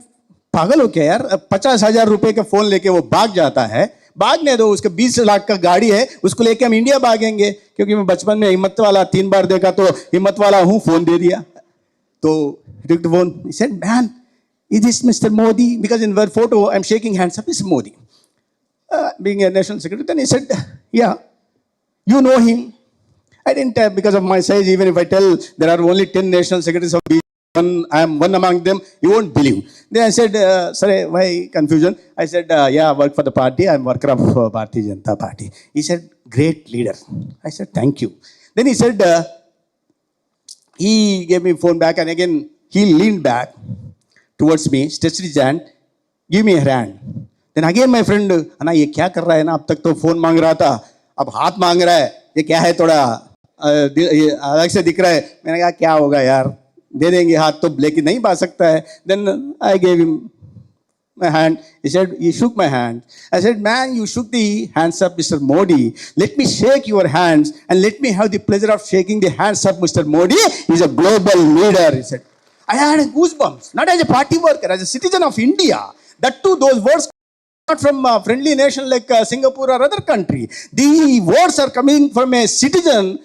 पागल हो क्या यार, 50,000 रुपए का फोन लेके वो भाग जाता है, भागने दो, उसके 20 लाख का गाड़ी है, उसको लेके हम इंडिया भागेंगे. क्योंकि मैं बचपन में हिम्मत वाला 3 बार देखा तो हिम्मत वाला हूं, फोन दे दिया. तो took the phone. He said, man, is this Mr. Modi? Because in one photo I'm shaking hands of Mr. Modi, being a national secretary. Then he said, yeah, you know him. I didn't because of my size. Even if I tell there are only 10 national secretaries of I am one among them, you won't believe. Then I said, sorry, why confusion? I said, yeah, I work for the party. I'm worker of Bharatiya Janata Party. He said, great leader. I said, thank you. Then he said, he gave me phone back, and again he leaned back towards me, stretched his hand, give me a hand. Then again my friend, Anna, ये क्या कर रहा है ना, अब तक तो phone मांग रहा था, अब हाथ मांग रहा है, ये क्या है, थोड़ा अलग से दिख रहा है. मैंने कहा क्या होगा यार, दे देंगे हाथ, तो लेकिन नहीं पा सकता है. Then I gave him my hand. He said, he shook my hand. I said, man, you shook the hands of Mr. Modi. Let me shake your hands and let me have the pleasure of shaking the hands of Mr. Modi. He's a global leader, he said. I had goosebumps, not as a party worker, as a citizen of India. That too, those words not from a friendly nation like Singapore or other country. The words are coming from a citizen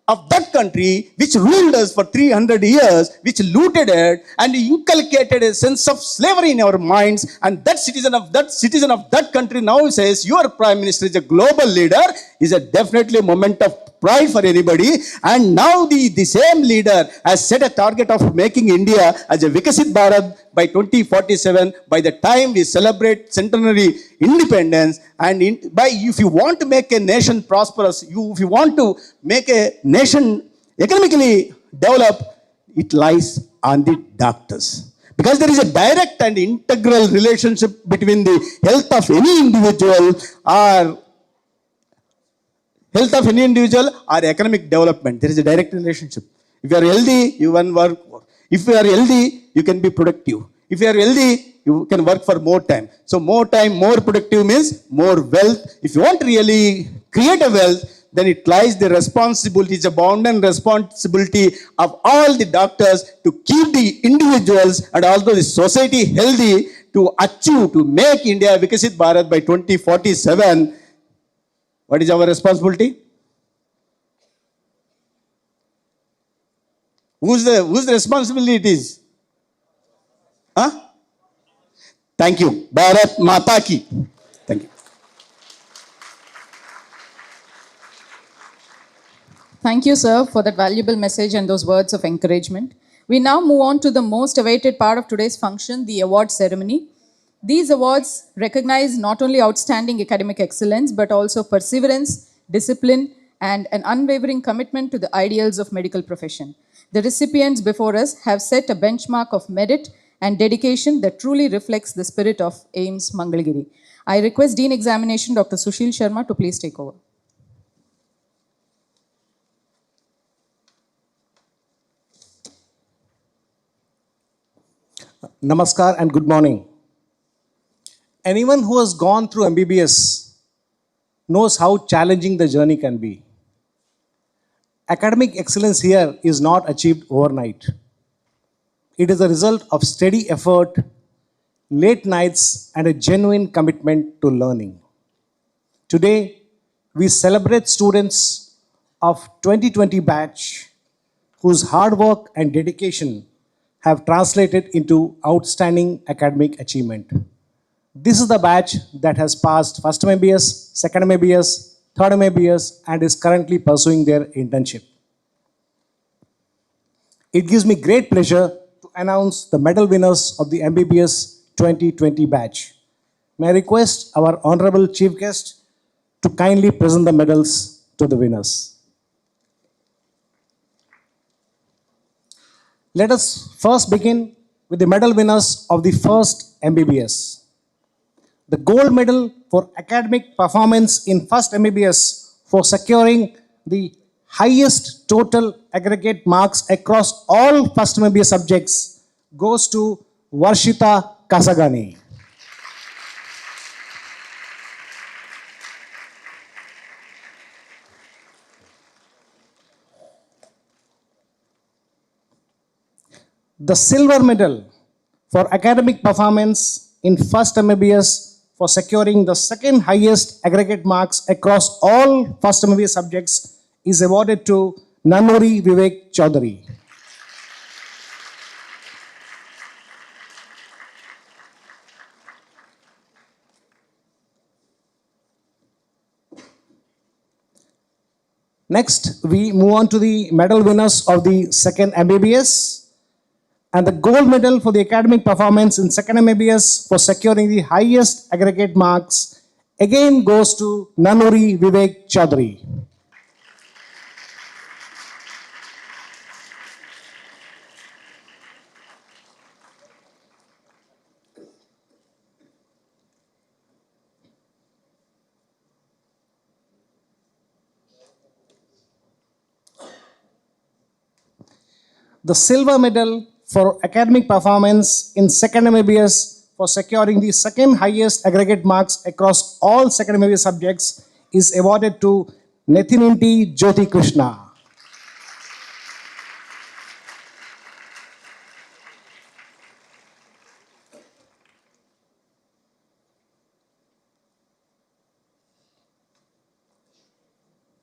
of that country which ruled us for 300 years, which looted it and inculcated a sense of slavery in our minds. And that citizen of that country now says, your prime minister is a global leader, is a definitely moment of pride for anybody. And now the same leader has set a target of making India as a Vikasit Bharat by 2047, by the time we celebrate centenary independence. And if you want to make a nation prosperous, if you want to make a nation economically develop, it lies on the doctors. Because there is a direct and integral relationship between the health of any individual or economic development. There is a direct relationship. If you are healthy, you can work. If you are healthy, you can be productive. If you are healthy, you can work for more time. So more time, more productive means more wealth. If you want to really create a wealth, then it lies the responsibility, it's a bounden responsibility of all the doctors to keep the individuals and also the society healthy, to achieve, to make India Vikasit Bharat by 2047. What is our responsibility? Whose the responsibility it is? Huh? Thank you. Bharat Mata Ki. Thank you. Thank you, sir, for that valuable message and those words of encouragement. We now move on to the most awaited part of today's function, the award ceremony. These awards recognize not only outstanding academic excellence, but also perseverance, discipline, and an unwavering commitment to the ideals of medical profession. The recipients before us have set a benchmark of merit and dedication that truly reflects the spirit of AIIMS Mangalagiri. I request Dean Examination Dr. Sushil Sharma to please take over. Namaskar and good morning. Anyone who has gone through MBBS knows how challenging the journey can be. Academic excellence here is not achieved overnight. It is a result of steady effort, late nights, and a genuine commitment to learning. Today, we celebrate students of 2020 batch whose hard work and dedication have translated into outstanding academic achievement. This is the batch that has passed first MBBS, second MBBS, third MBBS, and is currently pursuing their internship. It gives me great pleasure to announce the medal winners of the MBBS 2020 batch. May I request our Honorable Chief Guest to kindly present the medals to the winners. Let us first begin with the medal winners of the first MBBS. The gold medal for academic performance in first MBBS for securing the highest total aggregate marks across all first MBBS subjects goes to Varshita Kasagani. The silver medal for academic performance in first MBBS for securing the second highest aggregate marks across all first MBBS subjects is awarded to Nanuri Vivek Chaudhary. Next, we move on to the medal winners of the second MBBS. And the gold medal for the academic performance in second MBBS for securing the highest aggregate marks again goes to Nanuri Vivek Chaudhary. The silver medal for academic performance in second MBBS for securing the second highest aggregate marks across all second MBBS subjects is awarded to Nethininti Jyoti Krishna.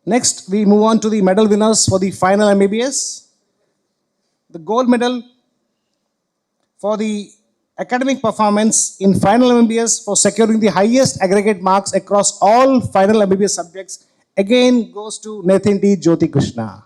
Next, we move on to the medal winners for the final MBBS. The gold medal for the academic performance in final MBBS for securing the highest aggregate marks across all final MBBS subjects again goes to Nethininti Jyoti Krishna.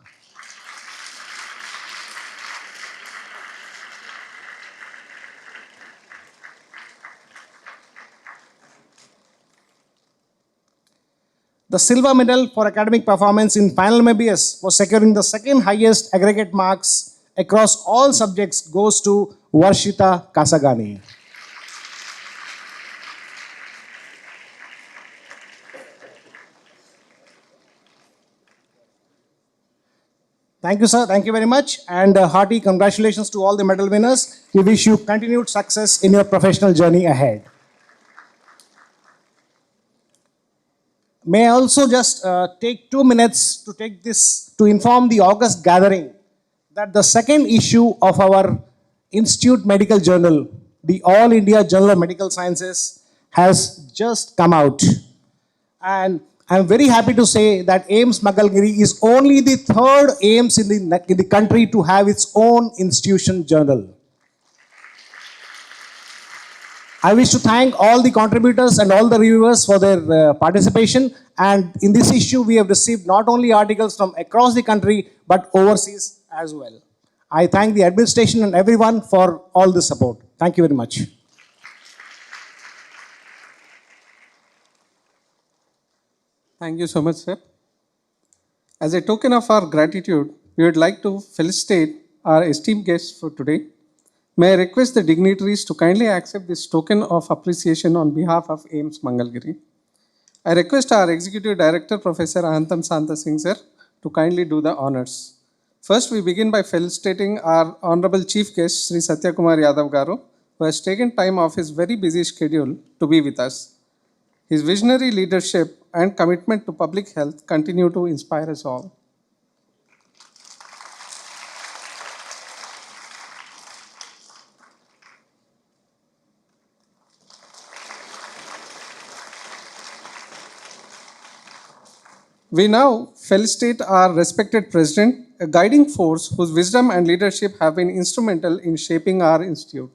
The silver medal for academic performance in final MBBS for securing the second highest aggregate marks across all subjects goes to Varshita Kasagani. Thank you, sir. Thank you very much. And hearty congratulations to all the medal winners. We wish you continued success in your professional journey ahead. May I also just take 2 minutes to inform the August gathering that the second issue of our Institute Medical Journal, the All India Journal of Medical Sciences, has just come out. And I'm very happy to say that AIIMS Mangalagiri is only the third AIIMS in the country to have its own institution journal. I wish to thank all the contributors and all the reviewers for their participation. And in this issue, we have received not only articles from across the country, but overseas as well. I thank the administration and everyone for all the support. Thank you very much. Thank you so much, sir. As a token of our gratitude, we would like to felicitate our esteemed guests for today. May I request the dignitaries to kindly accept this token of appreciation on behalf of AIIMS Mangalagiri. I request our Executive Director, Professor Ahantam Santa Singh, sir, to kindly do the honors. First, we begin by felicitating our Honorable Chief Guest, Sri Satya Kumar Yadav Garu, who has taken time off his very busy schedule to be with us. His visionary leadership and commitment to public health continue to inspire us all. We now felicitate our respected President, a guiding force whose wisdom and leadership have been instrumental in shaping our institute.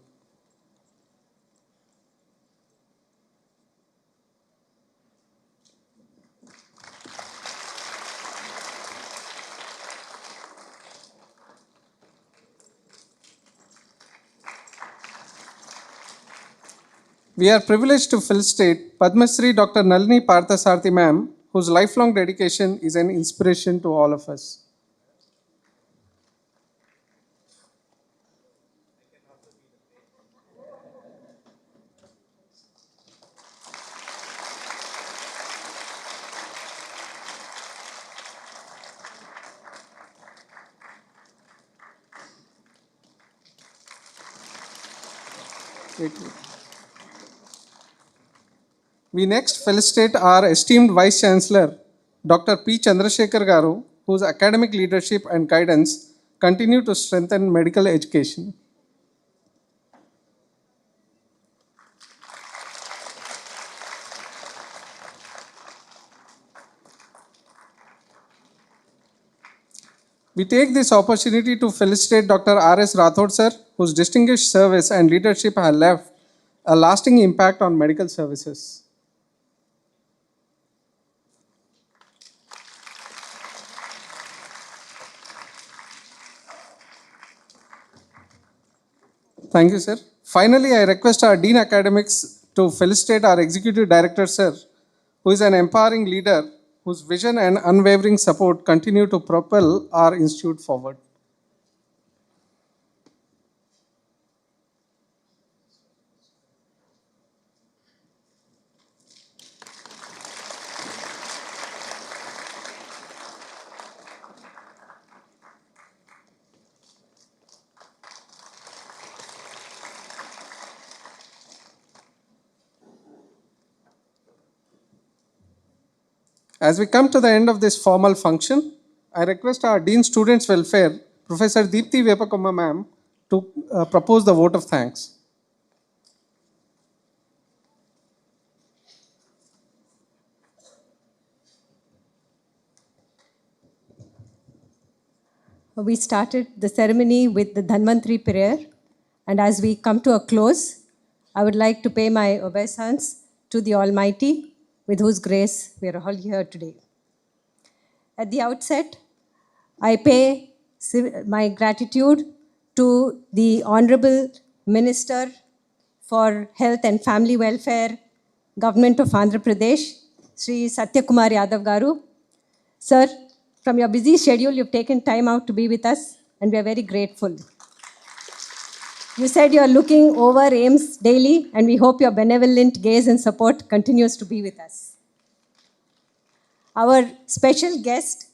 We are privileged to felicitate Padma Shri Dr. Nalini Parthasarthi ma'am, whose lifelong dedication is an inspiration to all of us. We next felicitate our esteemed Vice Chancellor, Dr. P. Chandrasekhar Garu, whose academic leadership and guidance continue to strengthen medical education. We take this opportunity to felicitate Dr. R.S. Rathod sir, whose distinguished service and leadership have left a lasting impact on medical services. Thank you, sir. Finally, I request our Dean Academics to felicitate our Executive Director, sir, who is an empowering leader whose vision and unwavering support continue to propel our institute forward. As we come to the end of this formal function, I request our Dean Students Welfare, Professor Deepthi Vepakumma ma'am, to propose the vote of thanks. We started the ceremony with the Dhanvantri prayer, and as we come to a close, I would like to pay my obeisance to the Almighty, with whose grace we are all here today. At the outset, I pay my gratitude to the Honorable Minister for Health and Family Welfare, Government of Andhra Pradesh, Sri Satya Kumar Yadav Garu. Sir, from your busy schedule, you've taken time out to be with us, and we are very grateful. You said you are looking over AIIMS daily, and we hope your benevolent gaze and support continues to be with us. Our special guest,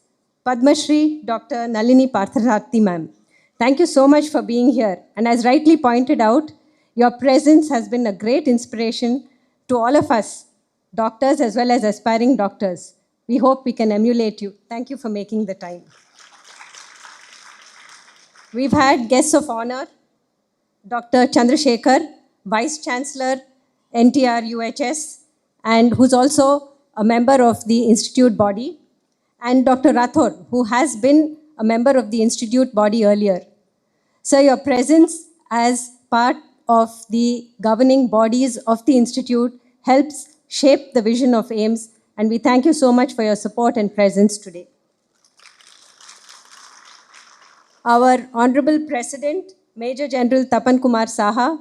Padma Shri Dr. Nalini Parthasarthi ma'am. Thank you so much for being here. And as rightly pointed out, your presence has been a great inspiration to all of us, doctors as well as aspiring doctors. We hope we can emulate you. Thank you for making the time. We've had guests of honor, Dr. Chandrasekhar, Vice Chancellor, NTR UHS, and who's also a member of the Institute body, and Dr. Rathod, who has been a member of the Institute body earlier. Sir, your presence as part of the governing bodies of the Institute helps shape the vision of AIIMS, and we thank you so much for your support and presence today. Our Honorable President, Major General Tapan Kumar Saha,